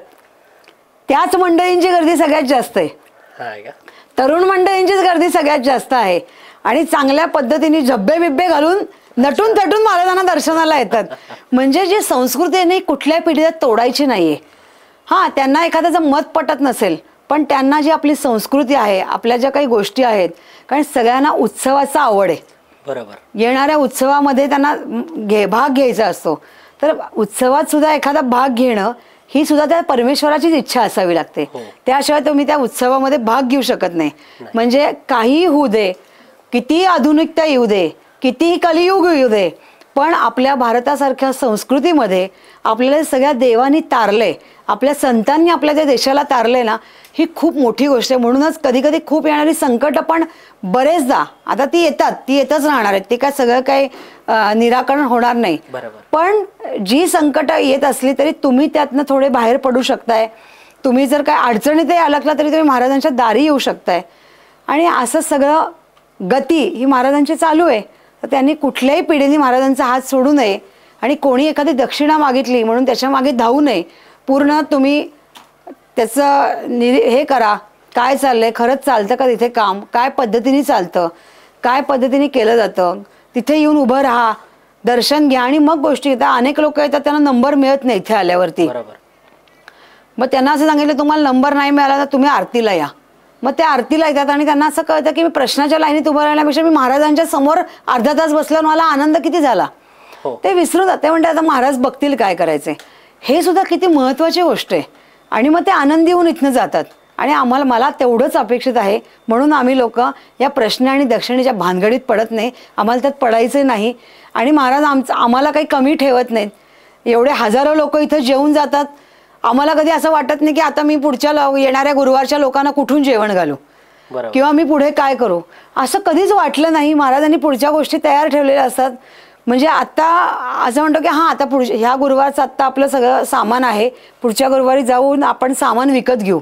S2: त्याच मंडळींची गर्दी सगळ्यात जास्त आहे. तरुण मंडळींचीच गर्दी सगळ्यात जास्त आहे. आणि चांगल्या पद्धतीने झब्बे बिब्बे घालून नटून थटून महाराजांना दर्शनाला येतात. म्हणजे जी संस्कृती आहे ना, कुठल्या पिढीला तोडायची नाहीये. हां, त्यांना एखाद्याचं मत पटत नसेल, पण त्यांना जी आपली संस्कृती आहे, आपल्या ज्या काही गोष्टी आहेत, कारण सगळ्यांना उत्सवाचा आवड आहे. बरोबर. येणाऱ्या उत्सवामध्ये त्यांना भाग घ्यायचा असतो. तर उत्सवात सुद्धा एखादा भाग घेणं ही सुद्धा त्या परमेश्वराचीच इच्छा असावी लागते. त्याशिवाय तुम्ही त्या उत्सवामध्ये भाग घेऊ शकत नाही. म्हणजे काहीही होऊ दे, कितीही आधुनिकता येऊ दे, कितीही कलियुग येऊ दे, पण आपल्या भारतासारख्या संस्कृतीमध्ये आपल्याला सगळ्या देवांनी तारले, आपल्या संतांनी आपल्या त्या देशाला तारले ना, ही खूप मोठी गोष्ट आहे. म्हणूनच कधी कधी खूप येणारी संकट पण बरेचदा आता ती येतच राहणार आहेत. ती काय सगळं काही निराकरण होणार नाही. पण जी संकट येत असली तरी तुम्ही त्यातनं थोडे बाहेर पडू शकताय. तुम्ही जर काय अडचणीतही अडकला तरी तुम्ही महाराजांच्या दारी येऊ शकताय. आणि असं सगळं गती ही महाराजांची चालू आहे. तर त्यांनी कुठल्याही पिढीने महाराजांचा हात सोडू नये. आणि कोणी एखादी दक्षिणा मागितली म्हणून त्याच्या मागे धावू नये. पूर्ण तुम्ही त्याचं हे करा, काय चाललंय, खरंच चालतं का तिथे काम, काय पद्धतीने चालतं, काय पद्धतीने केलं जातं, तिथे येऊन उभं राहा, दर्शन घ्या. आणि मग गोष्टी येतात. अनेक लोक येतात त्यांना नंबर मिळत नाही इथे आल्यावरती. मग त्यांना असं सांगितलं तुम्हाला नंबर नाही मिळाला तर तुम्ही आरतीला या. मग ते आरतीला येतात आणि त्यांना असं कळतं की मी प्रश्नाच्या लाईनीत उभं राहण्यापेक्षा मी महाराजांच्या समोर अर्धा तास बसल्यावर मला आनंद किती झाला ते विसरून जाते. ते म्हणते आता महाराज बघतील काय करायचे. हे सुद्धा किती महत्वाची गोष्ट आहे. आणि मग ते आनंदी होऊन इथनं जातात. आणि मला तेवढंच अपेक्षित आहे. म्हणून आम्ही लोक या प्रश्न आणि दक्षिणेच्या भानगडीत पडत नाही. आम्हाला त्यात पडायचे नाही. आणि महाराज आम्हाला काही कमी ठेवत नाहीत. एवढे हजारो लोक इथं जेवून जातात. आम्हाला कधी असं वाटत नाही की आता मी पुढच्या येणाऱ्या गुरुवारच्या लोकांना कुठून जेवण घालू किंवा मी पुढे काय करू, असं कधीच वाटलं नाही. महाराजांनी पुढच्या गोष्टी तयार ठेवलेल्या असतात. म्हणजे आता असं म्हणतो की हां आता ह्या गुरुवारचं आत्ता आपलं सगळं सामान आहे, पुढच्या गुरुवारी जाऊन आपण सामान विकत घेऊ,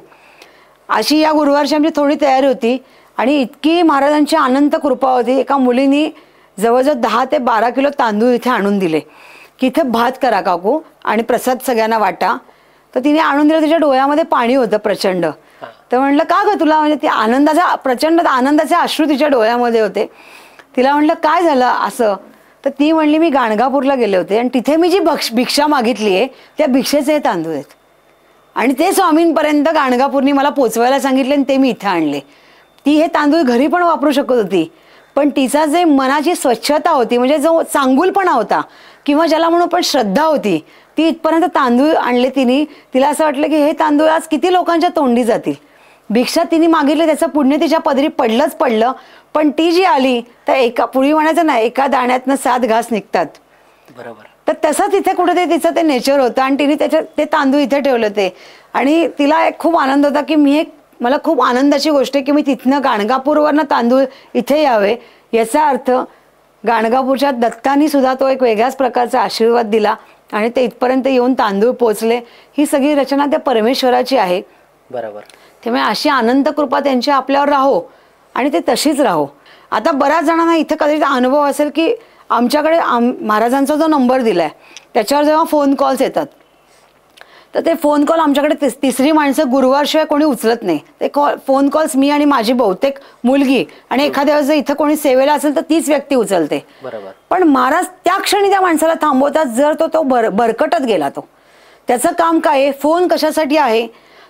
S2: अशी या गुरुवारची आमची थोडी तयारी होती. आणि इतकी महाराजांची अनंत कृपा होती. एका मुलीनी जवळजवळ 10 ते 12 किलो तांदूळ इथे आणून दिले की इथे भात करा काकू आणि प्रसाद सगळ्यांना वाटा. तर तिने आणून दिलं. तिच्या डोळ्यामध्ये पाणी होतं प्रचंड. तर म्हणलं का ग तुला, म्हणजे ती प्रचंड आनंदाचे अश्रू तिच्या डोळ्यामध्ये होते. तिला म्हणलं काय झालं असं. तर ती म्हणली मी गाणगापूरला गेले होते आणि तिथे मी जी भिक्षा मागितली आहे त्या भिक्षेचे हे तांदूळ आहेत आणि ते स्वामींपर्यंत गाणगापूरनी मला पोचवायला सांगितले आणि ते मी इथे आणले. ती हे तांदूळ घरी पण वापरू शकत होती, पण तिचा जे मनाची स्वच्छता होती, म्हणजे जो चांगुलपणा होता किंवा ज्याला म्हणून पण श्रद्धा होती, ती इथपर्यंत तांदूळ आणले तिने. तिला असं वाटलं की हे तांदूळ आज किती लोकांच्या तोंडी जातील. भिक्षा तिने मागितली त्याचं पुण्य तिच्या पदरी पडलंच पडलं. पण ती जी आली तर पूर्वी म्हणायचं ना एका दाण्यातनं 7 घास निघतात. बरोबर. तर तसंच इथे कुठेतरी तिचं ते नेचर होतं आणि तिने ते तांदूळ इथे ठेवलं ते. आणि तिला एक खूप आनंद होता की मला खूप आनंदाची गोष्ट आहे की मी तिथनं गाणगापूरवरनं तांदूळ इथे यावे. याचा अर्थ गाणगापूरच्या दत्तानी सुद्धा तो एक वेगळ्याच प्रकारचा आशीर्वाद दिला आणि ते इथपर्यंत येऊन तांदूळ पोचले. ही सगळी रचना त्या परमेश्वराची आहे. बरोबर. त्यामुळे अशी अनंत कृपा त्यांची आपल्यावर राहो आणि ते तशीच राहो. आता बऱ्याच जणांना इथं कधीच अनुभव असेल की आमच्याकडे महाराजांचा जो नंबर दिलाय त्याच्यावर जेव्हा फोन कॉल्स येतात तर ते फोन कॉल आमच्याकडे तिसरी माणसं गुरुवारशिवाय कोणी उचलत नाही. ते फोन कॉल्स मी आणि माझी बहुतेक मुलगी आणि एखाद्या वेळेस इथं कोणी सेवेला असेल तर तीच व्यक्ती उचलते. बरोबर. पण महाराज त्या क्षणी त्या माणसाला थांबवतात जर तो भरकटत गेला. त्याचं काम काय आहे, फोन कशासाठी आहे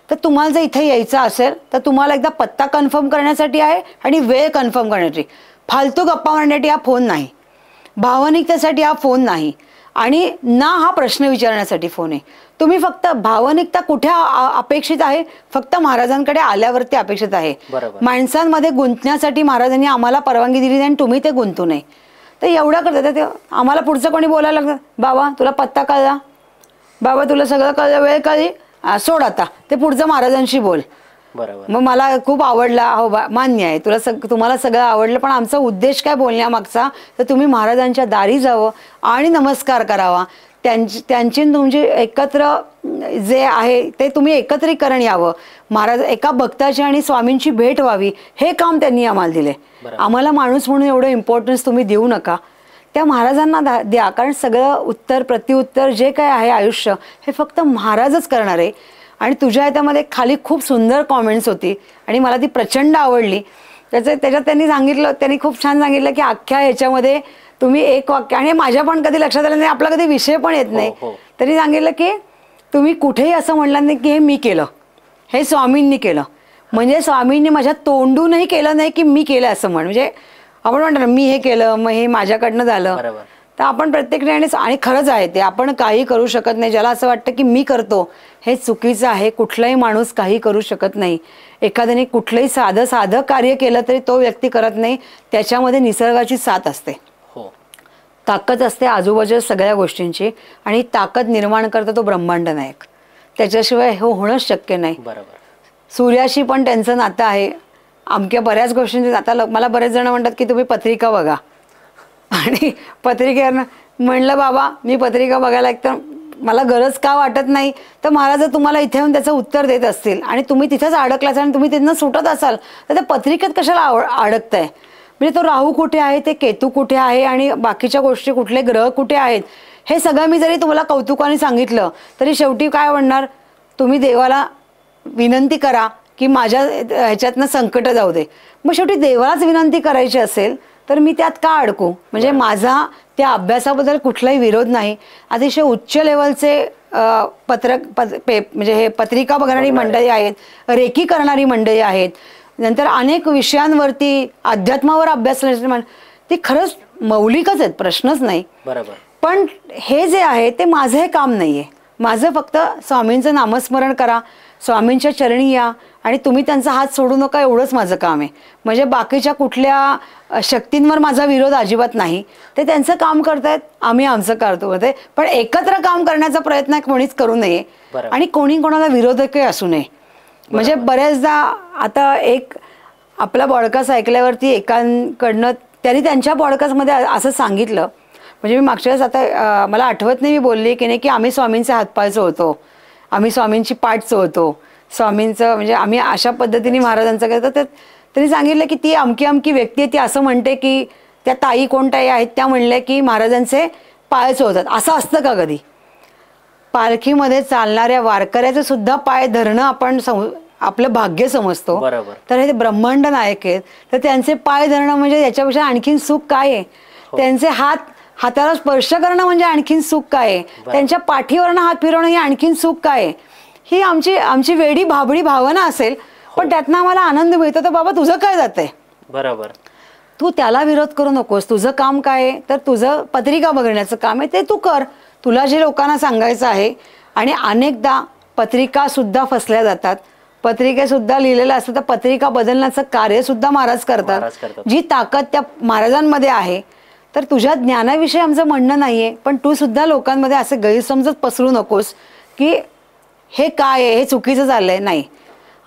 S2: तर तुम्हाला जर इथे यायचं असेल तर तुम्हाला एकदा पत्ता कन्फर्म करण्यासाठी आहे आणि वेळ कन्फर्म करण्यासाठी. फालतू गप्पा मारण्यासाठी हा फोन नाही, भावनिकतेसाठी हा फोन नाही. आणि ना हा प्रश्न विचारण्यासाठी फोन आहे. तुम्ही फक्त भावनिकता कुठे अपेक्षित आहे, फक्त महाराजांकडे आल्यावरती अपेक्षित आहे. माणसांमध्ये गुंतण्यासाठी महाराजांनी आम्हाला परवानगी दिली आणि तुम्ही ते गुंतू नये. तर एवढं करतात ते. आम्हाला पुढचं कोणी बोलायला लागतं, बाबा तुला पत्ता कळला, बाबा तुला सगळं कळलं, वेळ कळली, सोड आता ते पुढचं महाराजांशी बोल. मग मला खूप आवडला, हो मान्य आहे तुला, तुम्हाला सगळं आवडलं, पण आमचा उद्देश काय बोलण्यामागचा, तर तुम्ही महाराजांच्या दारी जावं आणि नमस्कार करावा, त्यांची तुमची एकत्र जे आहे ते तुम्ही एकत्रीकरण यावं, महाराज एका भक्ताची आणि स्वामींची भेट व्हावी, हे काम त्यांनी आम्हाला दिले. आम्हाला माणूस म्हणून एवढं इम्पॉर्टन्स तुम्ही देऊ नका, त्या महाराजांना द्या. कारण सगळं उत्तर प्रत्युत्तर जे काय आहे आयुष्य हे फक्त महाराजच करणार आहे. आणि तुझ्या ह्याच्यामध्ये खाली खूप सुंदर कॉमेंट्स होती आणि मला ती प्रचंड आवडली. त्याच्यात त्यांनी खूप छान सांगितलं की अख्ख्या ह्याच्यामध्ये तुम्ही एक वाक्य, आणि माझ्या पण कधी लक्षात आलं नाही, आपला कधी विषय पण येत नाही, तरी सांगितलं की तुम्ही कुठेही असं म्हणलं नाही की हे मी केलं, हे स्वामींनी केलं. म्हणजे स्वामींनी माझ्या तोंडूनही केलं नाही की मी केलं असं म्हणजे आपण म्हणतो मी हे केलं मग हे माझ्याकडनं झालं. तर आपण प्रत्येक वेळेस, आणि खरंच आहे ते, आपण काही करू शकत नाही. ज्याला असं वाटतं की मी करतो हे चुकीचं आहे. कुठलाही माणूस काही करू शकत नाही. एखाद्याने कुठलंही साधं कार्य केलं तरी तो व्यक्ती करत नाही. त्याच्यामध्ये निसर्गाची साथ असते, ताकद असते आजूबाजूच्या सगळ्या गोष्टींची, आणि ताकद निर्माण करतो तो ब्रह्मांड नायक. त्याच्याशिवाय हे होणंच शक्य नाही. सूर्याशी पण त्यांचं नातं आहे. अमक्या बऱ्याच गोष्टींचे आता मला बरेच जण म्हणतात की तुम्ही पत्रिका बघा, आणि पत्रिकेवरनं म्हणलं बाबा मी पत्रिका बघायला एकदम मला गरज का वाटत नाही, तर महाराज तुम्हाला इथे येऊन त्याचं उत्तर देत असतील आणि तुम्ही तिथेच अडकलाच आणि तुम्ही तिथनं सुटत असाल तर त्या पत्रिकेत कशाला अडकताय. म्हणजे तो राहू कुठे आहे, ते केतू कुठे आहे, आणि बाकीच्या गोष्टी कुठले ग्रह कुठे आहेत, हे सगळं मी जरी तुम्हाला कौतुकाने सांगितलं तरी शेवटी काय म्हणणार, तुम्ही देवाला विनंती करा की माझ्या ह्याच्यातनं संकट जाऊ दे. मग शेवटी देवालाच विनंती करायची असेल तर मी त्यात का अडकू. म्हणजे माझा त्या अभ्यासाबद्दल कुठलाही विरोध नाही. अतिशय उच्च लेवलचे म्हणजे हे पत्रिका बघणारी मंडळी आहेत, रेखी करणारी मंडळी आहेत, नंतर अनेक विषयांवरती अध्यात्मावर अभ्यास ती खरंच मौलिकच आहेत, प्रश्नच नाही. पण हे जे आहे ते माझं हे काम नाहीये. माझं फक्त स्वामींचं नामस्मरण करा, स्वामींच्या चरणी या आणि तुम्ही त्यांचा हात सोडू नका, एवढंच माझं काम आहे. म्हणजे बाकीच्या कुठल्या शक्तींवर माझा विरोध अजिबात नाही. ते त्यांचं काम करतायत, आम्ही आमचं करतो. पण एकत्र काम करण्याचा प्रयत्न कोणीच करू नये आणि कोणी कोणाला विरोधकही असू नये. म्हणजे बऱ्याचदा आता एक आपला पॉडकास्ट ऐकल्यावरती एकांकडनं त्यांनी त्यांच्या पॉडकास्टमध्ये असं सांगितलं, म्हणजे मी मागच्या वेळेस आता मला आठवत नाही मी बोलली की नाही, की आम्ही स्वामींचे हातपायचं होतो, आम्ही स्वामींची पाठचं होतो, स्वामींचं म्हणजे आम्ही अशा पद्धतीने महाराजांचं करतो. तर त्यांनी सांगितलं की ती अमकी व्यक्ती आहे, ती असं म्हणते की त्या ताई कोणत्याही आहेत त्या म्हणल्या की महाराजांचे पायच होतात. असं असतं का कधी. पालखीमध्ये चालणाऱ्या वारकऱ्याचे सुद्धा पाय धरणं आपण आपलं भाग्य समजतो. तर हे ब्रह्मांड नायक आहेत, तर त्यांचे पाय धरणं म्हणजे याच्यापेक्षा आणखीन सुख काय आहे. त्यांचे हाताला स्पर्श करणं म्हणजे आणखीन सुख काय आहे. त्यांच्या पाठीवरनं हात फिरवणं हे आणखीन सुख काय आहे. ही आमची वेडी भाबडी भावना असेल, पण त्यातनं आम्हाला आनंद मिळतो. तर बाबा तुझं काय जातंय,
S1: बरोबर,
S2: तू त्याला विरोध करू नकोस. तुझं काम काय आहे, तर तुझं पत्रिका बघण्याचं काम आहे ते तू कर, तुला जे लोकांना सांगायचं आहे. आणि अनेकदा पत्रिका सुद्धा फसल्या जातात, पत्रिकेसुद्धा लिहिलेलं असतं, तर पत्रिका बदलण्याचं कार्य सुद्धा महाराज करतात. जी ताकद त्या महाराजांमध्ये आहे. तर तुझ्या ज्ञानाविषयी आमचं म्हणणं नाहीये, पण तू सुद्धा लोकांमध्ये असे गैरसमज पसरू नकोस की हे काय आहे, हे चुकीचं चाललंय. नाही,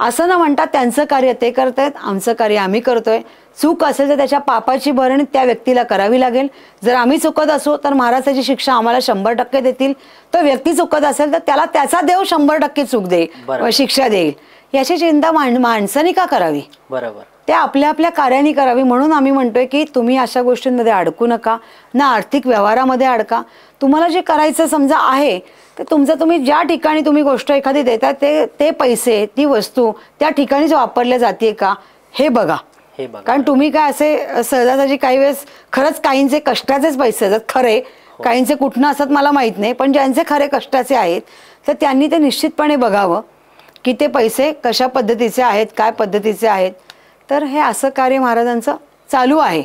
S2: असं न म्हणता त्यांचं कार्य ते करतायत, आमचं कार्य आम्ही करतोय. चूक असेल तर त्याच्या पापाची भरणी त्या व्यक्तीला करावी लागेल. जर आम्ही चुकत असू तर महाराजाची शिक्षा आम्हाला 100% देतील. तो व्यक्ती चुकत असेल तर त्याला त्याचा देव 100% चूक देईल, शिक्षा देईल. याची चिंता माणसाने का करावी. बरोबर, ते आपल्या आपल्या कार्याने करावी. म्हणून आम्ही म्हणतोय की तुम्ही अशा गोष्टींमध्ये अडकू नका, ना आर्थिक व्यवहारामध्ये अडका. तुम्हाला जे करायचं समजा आहे तर तुमचं तुम्ही ज्या ठिकाणी तुम्ही गोष्ट एखादी देता ते पैसे, ती वस्तू त्या ठिकाणीच वापरल्या जाते का हे बघा. कारण तुम्ही काय असे सहजासहजी काही वेळेस खरंच काहींचे कष्टाचेच पैसे असतात खरे, काहींचे कुठनं असतात मला माहीत नाही, पण ज्यांचे खरे कष्टाचे आहेत तर त्यांनी ते निश्चितपणे बघावं की ते पैसे कशा पद्धतीचे आहेत, काय पद्धतीचे आहेत. तर हे असं कार्य महाराजांचं चालू आहे.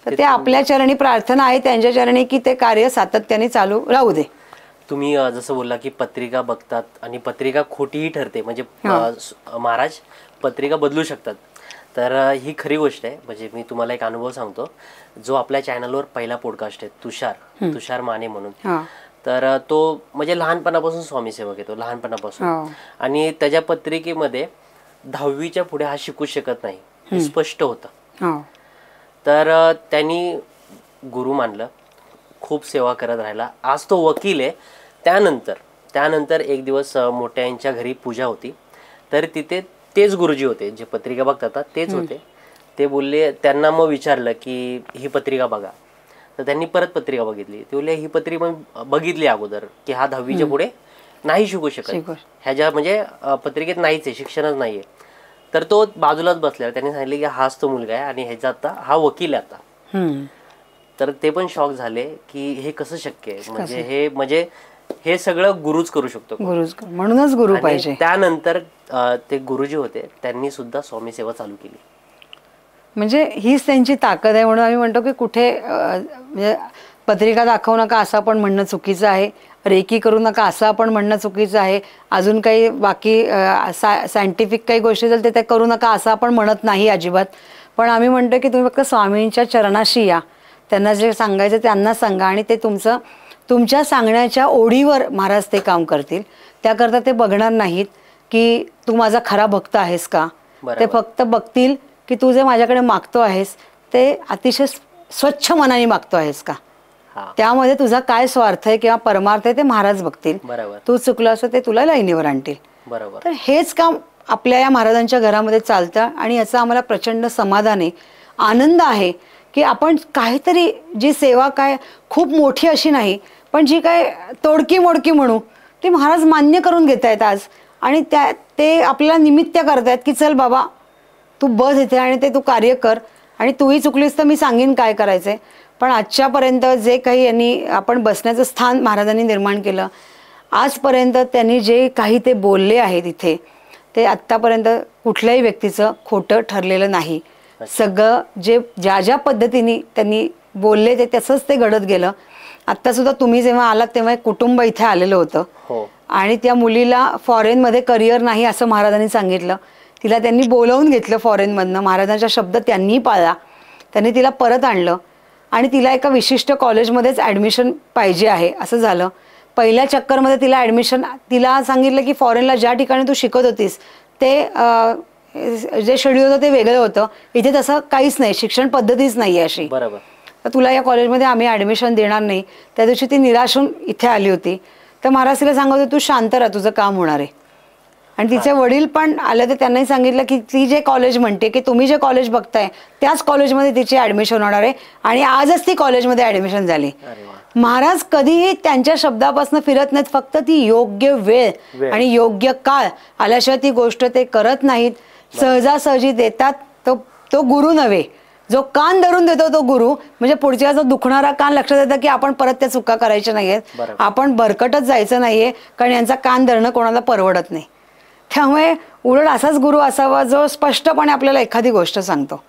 S2: तर ते आपल्या चरणी प्रार्थना आहे, त्यांच्या चरणी की ते कार्य सातत्याने चालू राहू दे.
S1: तुम्ही जसं बोलला की पत्रिका बघतात आणि पत्रिका खोटीही ठरते, म्हणजे महाराज पत्रिका बदलू शकतात. तर ही खरी गोष्ट आहे. म्हणजे मी तुम्हाला एक अनुभव सांगतो. जो आपल्या चॅनलवर पहिला पॉडकास्ट आहे तुषार माने म्हणून, तर तो म्हणजे लहानपणापासून स्वामी सेवक येतो, लहानपणापासून. आणि त्याच्या पत्रिकेमध्ये 10वीच्या पुढे हा शिकू शकत नाही हे स्पष्ट होतं. तर त्यांनी गुरु मानलं, खूप सेवा करत राहिला. आज तो वकील आहे. त्यानंतर एक दिवस मोठ्यांच्या घरी पूजा होती. तर तिथे तेच गुरुजी होते जे पत्रिका बघतात तेच होते. ते बोलले, त्यांना मग विचारलं की ही पत्रिका बघा. तर त्यांनी परत पत्रिका बघितली. ते बोलले ही पत्रिका बघितली अगोदर की हा 10वीच्या पुढे नाही शिकू शकत, ह्याच्या म्हणजे पत्रिकेत नाहीच आहे, शिक्षणच नाहीये. तर तो बाजूलाच बसल्यावर त्यांनी सांगितले की हाच तो मुलगा आहे आणि ह्याचा आता हा वकील आहे आता. तर ते पण शॉक झाले की हे कसं शक्य आहे, म्हणजे हे सगळं गुरुच करू शकतो.
S2: म्हणूनच गुरु पाहिजे.
S1: त्यानंतर ते गुरुजी होते, त्यांनी सुद्धा स्वामी सेवा चालू केली.
S2: म्हणजे हीच त्यांची ताकद आहे. म्हणून आम्ही म्हणतो की कुठे म्हणजे पत्रिका दाखवू नका असं आपण म्हणणं चुकीचं आहे, रेकी करू नका असं आपण म्हणणं चुकीचं आहे, अजून काही बाकी सायंटिफिक काही गोष्टी झाल्या ते करू नका असं आपण म्हणत नाही अजिबात. पण आम्ही म्हणतो की तुम्ही फक्त स्वामींच्या चरणाशी या, त्यांना जे सांगायचं त्यांना सांगा आणि ते तुमच्या सांगण्याच्या ओढीवर महाराज ते काम करतील. त्याकरता ते बघणार नाहीत की तू माझा खरा भक्त आहेस का. ते फक्त बघतील की तू जे माझ्याकडे मागतो आहेस ते अतिशय स्वच्छ मनाने मागतो आहेस का, त्यामध्ये तुझा काय स्वार्थ आहे किंवा परमार्थ आहे ते महाराज बघतील. तू चुकलं असं ते तुला लाईनीवर आणतील. तर हेच काम आपल्या या महाराजांच्या घरामध्ये चालतं आणि याचा आम्हाला प्रचंड समाधान आहे, आनंद आहे की आपण काहीतरी जी सेवा काय खूप मोठी अशी नाही पण जी काय तोडकी मोडकी म्हणू ती महाराज मान्य करून घेत आहेत आज. आणि ते आपल्याला निमित्त करतायत की चल बाबा तू बस इथे आणि ते तू कार्य कर, आणि तूही चुकलीस तर मी सांगेन काय करायचंय. पण आजच्यापर्यंत जे काही यांनी आपण बसण्याचं स्थान महाराजांनी निर्माण केलं, आजपर्यंत त्यांनी जे काही ते बोलले आहेत इथे ते आत्तापर्यंत कुठल्याही व्यक्तीचं खोटं ठरलेलं नाही. सगळं जे ज्या पद्धतीने त्यांनी बोलले ते तसंच ते घडत गेलं. आत्ता सुद्धा तुम्ही जेव्हा आलात तेव्हा एक कुटुंब इथे आलेलं होतं आणि त्या मुलीला फॉरेनमध्ये करिअर नाही असं महाराजांनी सांगितलं. तिला त्यांनी बोलवून घेतलं फॉरेनमधनं, महाराजांचा शब्द त्यांनी पाळला, त्यांनी तिला परत आणलं आणि तिला एका विशिष्ट कॉलेजमध्येच ॲडमिशन पाहिजे आहे असं झालं. पहिल्या चक्करमध्ये तिला ॲडमिशन, तिला सांगितलं की फॉरेनला ज्या ठिकाणी तू शिकत होतीस ते जे शेड्यूल होतं ते वेगळं होतं, इथे तसं काहीच नाही, शिक्षण पद्धतीच नाही आहे अशी.
S1: बरोबर.
S2: तर तुला या कॉलेजमध्ये आम्ही ॲडमिशन देणार नाही. त्या दिवशी ती निराश होऊन इथे आली होती. तर महाराज तिला सांगत होते तू शांत राहा, तुझं काम होणार आहे. आणि तिचे वडील पण आले तर त्यांनाही सांगितलं की ती जे कॉलेज म्हणते की तुम्ही जे कॉलेज बघताय त्याच कॉलेजमध्ये तिची ॲडमिशन होणार आहे आणि आजच ती कॉलेजमध्ये ॲडमिशन झाली. महाराज कधीही त्यांच्या शब्दापासून फिरत नाहीत, फक्त ती योग्य वेळ आणि योग्य काळ आल्याशिवाय ती गोष्ट ते करत नाहीत. सहजासहजी देतात. तो गुरु नव्हे, जो कान धरून देतो तो गुरु. म्हणजे पुढच्या जो दुखणारा कान लक्षात येतं की आपण परत त्या चुका करायच्या नाहीयेत, आपण भरकटच जायचं नाहीये, कारण यांचा कान धरणं कोणाला परवडत नाही. त्यामुळे उलट असाच गुरु असावा जो स्पष्टपणे आपल्याला एखादी गोष्ट सांगतो.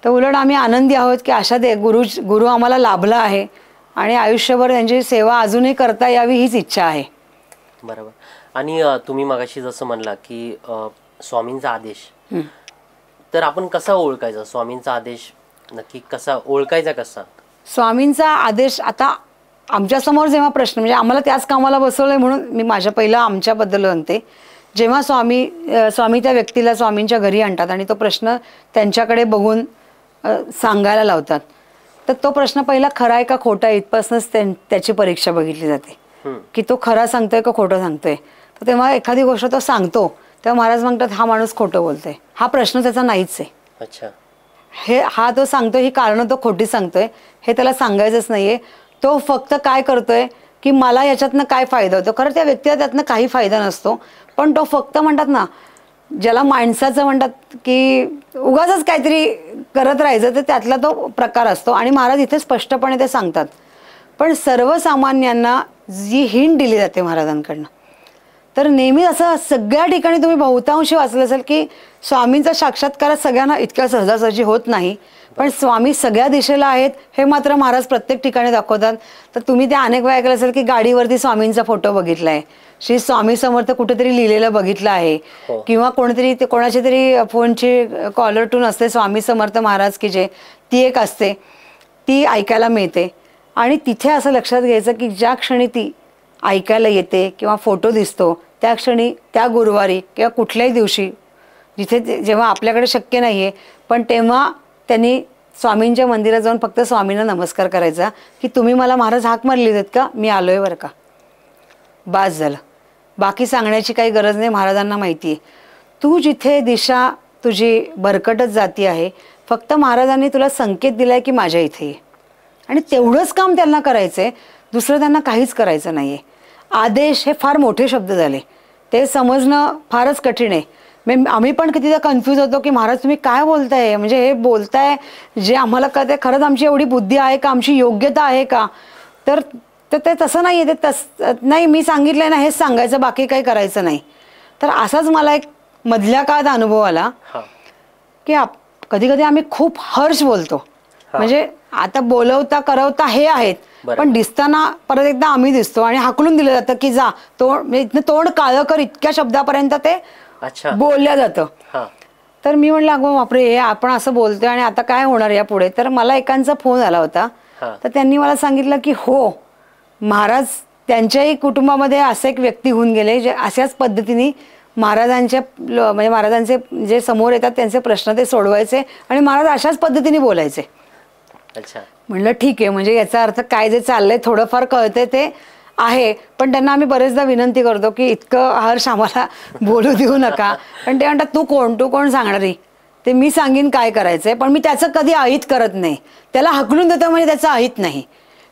S2: तर उलट आम्ही आनंदी आहोत की अशा ते गुरु आम्हाला लाभला आहे आणि आयुष्यभर त्यांची सेवा अजूनही करता यावी हीच इच्छा आहे.
S1: बरोबर. आणि तुम्ही मगाशी जसं म्हणला की स्वामींचा आदेश, तर आपण कसा ओळखायचा स्वामींचा आदेश, नक्की कसा ओळखायचा कसा?
S2: स्वामींचा आदेश आता आमच्यासमोर जेव्हा प्रश्न, म्हणजे आम्हाला त्याच कामाला बसवलंय म्हणून मी माझ्या पहिलं आमच्याबद्दल म्हणते. जेव्हा स्वामी त्या व्यक्तीला स्वामींच्या घरी आणतात आणि तो प्रश्न त्यांच्याकडे बघून सांगायला लावतात, तर तो प्रश्न पहिला खरा आहे का खोटा आहे इथपासूनच त्याची परीक्षा बघितली जाते की तो खरा सांगतोय का खोटं सांगतोय. तर तेव्हा एखादी गोष्ट तो सांगतो तेव्हा महाराज म्हणतात हा माणूस खोटं बोलतोय, हा प्रश्न त्याचा नाहीच आहे. अच्छा, हा तो सांगतोय ही कारणं तो खोटी सांगतोय हे त्याला सांगायचंच नाहीये. तो फक्त काय करतोय की मला याच्यातनं काय फायदा होतो. खरं त्या व्यक्तीला त्यातनं काही फायदा नसतो, पण तो फक्त म्हणतात ना ज्याला माणसाचं म्हणतात की उगाचच काहीतरी करत राहायचं, तर त्यातला तो प्रकार असतो. आणि महाराज इथे स्पष्टपणे ते सांगतात. पण सर्वसामान्यांना जी हिंट दिली जाते महाराजांकडनं, तर नेहमी असं सगळ्या ठिकाणी तुम्ही बहुतांशी वाचलं असेल की स्वामींचा साक्षात्कार सगळ्यांना इतक्या सहजासहजी होत नाही. पण स्वामी सगळ्या दिशेला आहेत हे मात्र महाराज प्रत्येक ठिकाणी दाखवतात. तर तुम्ही ते अनेक वेळा ऐकलं असेल की गाडीवरती स्वामींचा फोटो बघितलाय, श्री स्वामी समर्थ कुठेतरी लिहिलेलं बघितलं आहे, किंवा कोणीतरी ते कोणाची तरी फोनची कॉलर टून असते स्वामी समर्थ महाराज की जे, ती एक असते, ती ऐकायला मिळते. आणि तिथे असं लक्षात घ्यायचं की ज्या क्षणी ती ऐकायला येते किंवा फोटो दिसतो त्या क्षणी त्या गुरुवारी किंवा कुठल्याही दिवशी जिथे जेव्हा आपल्याकडे शक्य नाही आहे पण तेव्हा त्यांनी स्वामींच्या मंदिरात जाऊन फक्त स्वामींना नमस्कार करायचा की तुम्ही मला महाराज हाक मारली आहेत का, मी आलोय बरं का, बास झालं. बाकी सांगण्याची काही गरज नाही, महाराजांना माहिती आहे. तू जिथे दिशा तुझी भरकटत जाती आहे, फक्त महाराजांनी तुला संकेत दिलाय की माझ्या इथे ये, आणि तेवढंच काम त्यांना करायचं आहे, दुसरं त्यांना काहीच करायचं नाही आहे. आदेश हे फार मोठे शब्द झाले, ते समजणं फारच कठीण आहे. आम्ही पण कितीदा कन्फ्यूज होतो की महाराज तुम्ही काय बोलताय, म्हणजे हे बोलताय जे आम्हाला कळतंय खरंच आमची एवढी बुद्धी आहे का, आमची योग्यता आहे का, तर ते तसं नाही आहे, ते नाही मी सांगितलंय ना हेच सांगायचं, बाकी काही करायचं नाही. तर असाच मला एक मधल्या काळात अनुभव आला की कधी कधी आम्ही खूप हर्ष बोलतो, म्हणजे आता बोलवता करवता हे आहेत, पण दिसताना परत एकदा आम्ही दिसतो आणि हाकलून दिलं जातं की जा तोंड, इथनं तोंड काळं कर, इतक्या शब्दापर्यंत ते बोलल्या जातं. तर मी म्हणलं अगं बापरे हे आपण असं बोलतोय आणि आता काय होणार या पुढे. तर मला एकांचा फोन आला होता, तर त्यांनी मला सांगितलं की हो महाराज त्यांच्याही कुटुंबामध्ये असे एक व्यक्ती होऊन गेले जे अशाच पद्धतीने महाराजांच्या म्हणजे महाराजांचे जे समोर येतात त्यांचे प्रश्न ते सोडवायचे आणि महाराज अशाच पद्धतीने बोलायचे. म्हणलं ठीक आहे, म्हणजे याचा अर्थ काय जे चाललंय थोडंफार कळते ते आहे, पण त्यांना आम्ही बरेचदा विनंती करतो की इतकं हर्ष आम्हाला बोलू देऊ नका. पण ते म्हणतात तू कोण सांगणारी, ते मी सांगीन काय करायचंय, पण मी त्याचं कधी अहित करत नाही, त्याला हकलून देतो म्हणजे त्याचं अहित नाही.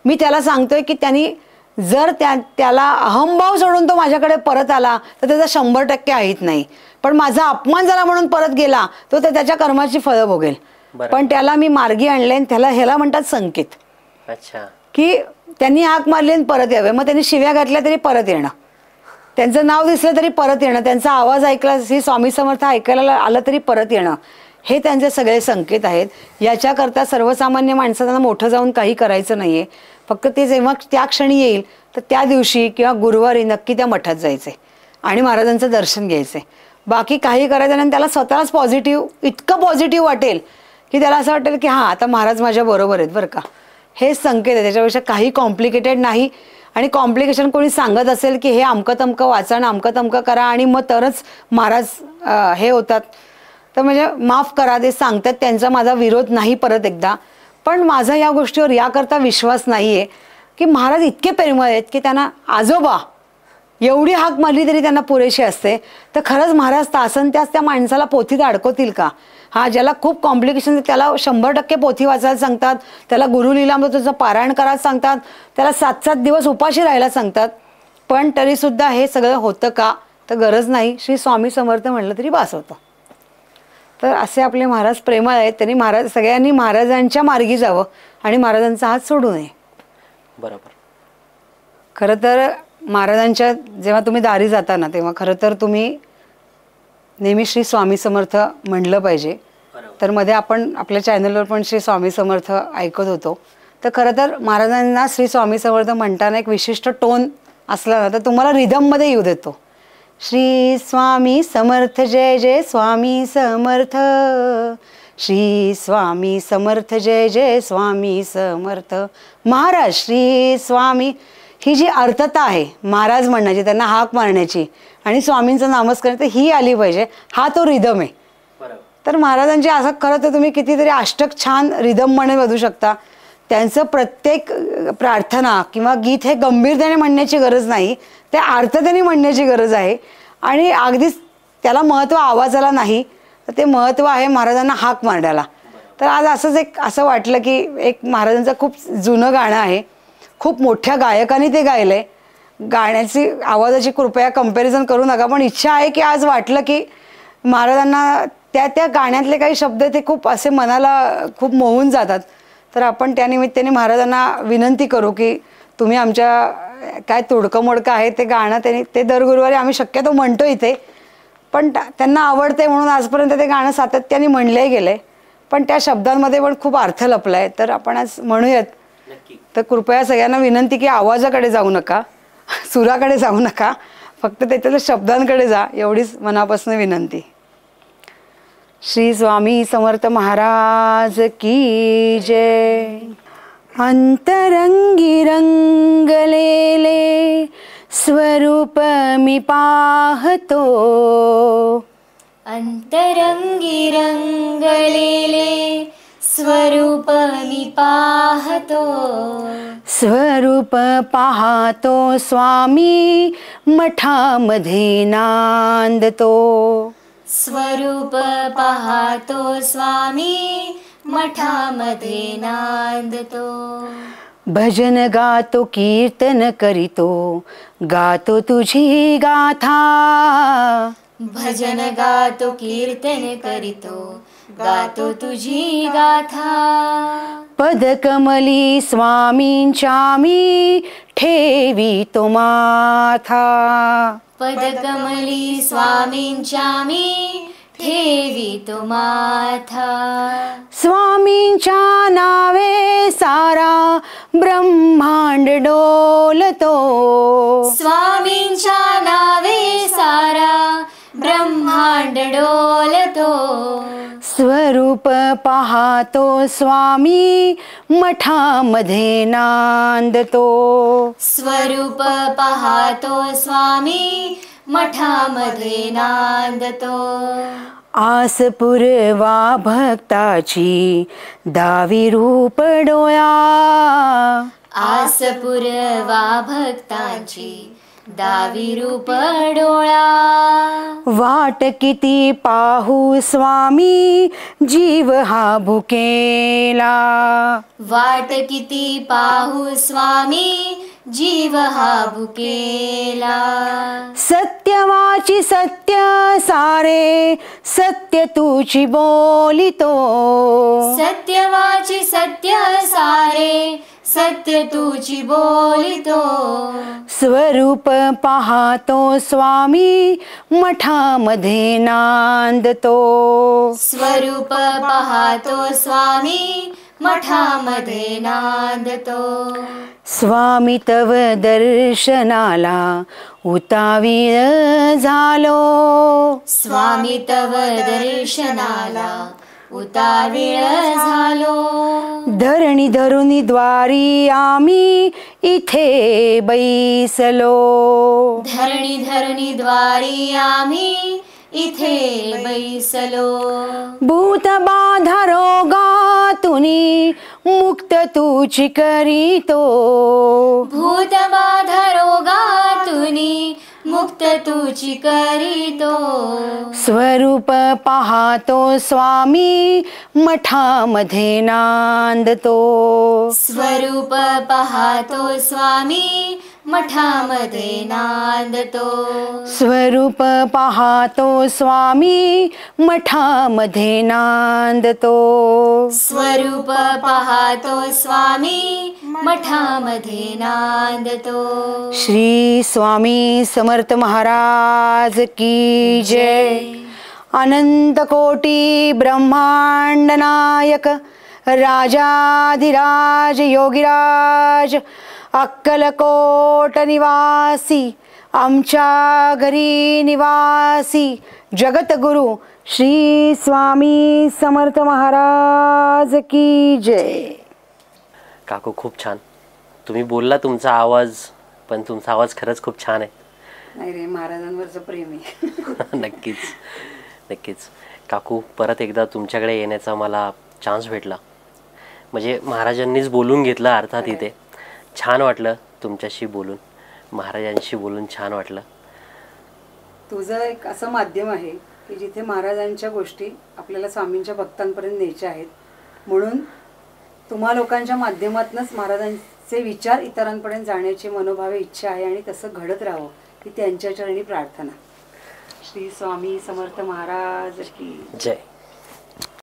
S2: मी त्याला सांगतोय की त्यांनी जर त्याला अहंभाव सोडून तो माझ्याकडे परत आला तर त्याचा 100% अहित नाही, पण माझा अपमान झाला म्हणून परत गेला तो त्याच्या कर्माची फळं भोगेल. पण त्याला मी मार्गी आणले आणि त्याला ह्याला म्हणतात संकेत. की त्यांनी हाक मारली आणि परत यावे, मग त्यांनी शिव्या घातल्या तरी परत येणं, त्यांचं नाव दिसलं तरी परत येणं, त्यांचा आवाज ऐकला श्री स्वामी समर्थ ऐकायला आलं तरी परत येणं, हे त्यांचे सगळे संकेत आहेत. याच्याकरता सर्वसामान्य माणसांना मोठं जाऊन काही करायचं नाहीये, फक्त ते जेव्हा त्या क्षणी येईल तर त्या दिवशी किंवा गुरुवारी नक्की त्या मठात जायचे आणि महाराजांचं दर्शन घ्यायचे. बाकी काही करायचं नाही, त्याला स्वतःलाच पॉझिटिव्ह, इतकं पॉझिटिव्ह वाटेल की त्याला असं वाटेल की हां आता महाराज माझ्या बरोबर आहेत बरं का. हे संकेत आहे, त्याच्यापेक्षा काही कॉम्प्लिकेटेड नाही. आणि कॉम्प्लिकेशन कोणी सांगत असेल की हे अमकं तमकं वाचा आणि अमकं तमकं करा आणि मग तरच महाराज हे होतात, तर म्हणजे माफ करा, ते सांगतात त्यांचा माझा विरोध नाही परत एकदा. पण माझा या गोष्टीवर याकरता विश्वास नाही आहे की महाराज इतके प्रेमळ आहेत की त्यांना आजोबा एवढी हाक मारली तरी त्यांना पुरेशी असते. तर खरंच महाराज तासन त्याच त्या माणसाला पोथीत अडकवतील का. हा ज्याला खूप कॉम्प्लिकेशन त्याला 100% पोथी वाचायला सांगतात, त्याला गुरुलीलामृताचं पारायण करायला सांगतात, त्याला 7-7 दिवस उपाशी राहायला सांगतात, पण तरीसुद्धा हे सगळं होतं का, तर गरज नाही, श्री स्वामी समर्थ म्हणलं तरी बास होतं. तर असे आपले महाराज प्रेमळ आहेत, त्यांनी सगळ्यांनी महाराजांच्या मार्गी जावं आणि महाराजांचा हात सोडू नये.
S1: बरोबर.
S2: खरं तर महाराजांच्या जेव्हा तुम्ही दारी जाता ना तेव्हा खरं तर तुम्ही नेहमी श्री स्वामी समर्थ म्हणलं पाहिजे. तर मध्ये आपण आपल्या चॅनलवर पण श्री स्वामी समर्थ ऐकत होतो. तर खरं तर महाराजांना श्री स्वामी समर्थ म्हणताना एक विशिष्ट टोन असला ना तर तुम्हाला रिदममध्ये येऊ देतो. श्री स्वामी समर्थ जय जय स्वामी समर्थ, श्री स्वामी समर्थ जय जय स्वामी समर्थ, महाराज श्री स्वामी. ही जी अर्थता आहे महाराज म्हणण्याची, त्यांना हाक मारण्याची आणि स्वामींचं नामस्कार ही आली पाहिजे, हा तो रिदम आहे. तर महाराजांची असं खरं तर तुम्ही कितीतरी अष्टक छान रिदम म्हणे बघू शकता. त्यांचं प्रत्येक प्रार्थना किंवा गीत हे गंभीरतेने म्हणण्याची गरज नाही, ते अर्थतेने म्हणण्याची गरज आहे. आणि अगदीच त्याला महत्त्व आवाजाला नाही, तर ते महत्त्व आहे महाराजांना हाक मारण्याला. तर आज असंच असं वाटलं की एक महाराजांचं खूप जुनं गाणं आहे, खूप मोठ्या गायकाने ते गायलंय, गाण्याची आवाजाची कृपया कंपॅरिझन करू नका, पण इच्छा आहे की आज वाटलं की महाराजांना त्या गाण्यातले काही शब्द ते खूप असे मनाला खूप मोहून जातात. तर आपण त्यानिमित्ताने महाराजांना विनंती करू की तुम्ही आमच्या काय तोडकं मोडकं आहे ते गाणं ते दर गुरुवारी आम्ही शक्यतो म्हणतो इथे, पण त्यांना आवडते म्हणून आजपर्यंत ते गाणं सातत्याने म्हणले गेले. पण त्या शब्दांमध्ये पण खूप अर्थ लपलाय, तर आपण आज म्हणूयात.
S1: नक्की.
S2: तर कृपया सगळ्यांना विनंती की आवाजाकडे जाऊ नका, सुराकडे जाऊ नका, फक्त त्याच्या शब्दांकडे जा, एवढीच मनापासून विनंती. श्री स्वामी समर्थ महाराज की जय. अंतरंगी रंगलेले स्वरूप मी पाहतो,
S3: अंतरंगी रंगलेले स्वरूप मी पाहतो,
S2: स्वरूप पाहतो स्वामी मठामध्ये नांदतो,
S3: स्वरूप पाहतो स्वामी मठामध्ये नांदतो,
S2: भजन गातो कीर्तन करीतो, गातो तुझी गाथा,
S3: भजन गातो कीर्तन करीतो, गातो तुझी गाथा,
S2: पदकमली स्वामींच्या मी ठेवितो माथा,
S3: पदकमली स्वामींच्या मी ठेवितो माथा,
S2: स्वामींच्या नावे सारा ब्रह्मांड डोलतो,
S3: स्वामींच्या नावे सारा ब्रह्मांड डोलतो,
S2: स्वरूप पाहतो स्वामी मठामध्ये नांदतो,
S3: स्वरूप पाहतो स्वामी मठामध्ये नांदतो,
S2: आस पुरवा भक्ताची दावी रूप डोळा,
S3: आस पुरवा भक्तांची दावी रूप डोळा,
S2: वाट किती पाहू स्वामी जीव हा भुकेला,
S3: वाट किती पाहू स्वामी जीव हा भुकेला,
S2: सत्यवाची सत्य सारे सत्य तुची बोलितो,
S3: सत्यवाची सत्य सारे सत्य तुची बोलितो,
S2: स्वरूप पाहतो स्वामी मठामध्ये नांदतो,
S3: स्वरूप पाहतो स्वामी मठामध्ये नांदतो,
S2: स्वामी तव दर्शनाला उतावीळ झालो,
S3: स्वामी तव दर्शनाला उतावीळ झालो,
S2: धरणी धरुनी द्वारी आम्ही इथे बैसलो,
S3: धरणी धरणी द्वारी आम्ही इथे बैसलो,
S2: भूत बाधा रोगातुनी मुक्त तुची करीतो,
S3: भूत बाधा रोगातुनी मुक्त तुची करीतो,
S2: स्वरूप पाहतो स्वामी मठामध्ये नांदतो,
S3: स्वरूप पाहतो स्वामी मठामध्ये नांदतो,
S2: स्वरूप पाहतो स्वामी मठामध्ये नांदतो,
S3: स्वरूप पाहतो स्वामी मठामध्ये नांदतो,
S2: श्री स्वामी समर्थ महाराज की जय. अनंत कोटी ब्रह्मांड नायक राजाधिराज योगीराज अक्कलकोट निवासी आमच्या घरी निवासी जगतगुरु श्री स्वामी समर्थ महाराज की जय.
S1: काकू खूप छान तुम्ही बोलला, तुमचा आवाज, पण तुमचा आवाज खरंच खूप छान आहे.
S2: नाही रे, महाराजांवरचं प्रेम आहे.
S1: नक्कीच नक्कीच. काकू परत एकदा तुमच्याकडे येण्याचा मला चान्स भेटला, म्हणजे महाराजांनीच बोलून घेतलं अर्थात. इथे छान वाटलं तुमच्याशी बोलून, महाराजांशी बोलून छान वाटलं.
S2: तुझं एक असं माध्यम आहे की जिथे महाराजांच्या गोष्टी आपल्याला स्वामींच्या भक्तांपर्यंत न्यायच्या आहेत, म्हणून तुम्हा लोकांच्या माध्यमातूनच महाराजांचे विचार इतरांपर्यंत जाण्याची मनोभावे इच्छा आहे आणि तसं घडत राहावं ही त्यांच्या चरणी प्रार्थना. श्री स्वामी समर्थ महाराज की
S1: जय.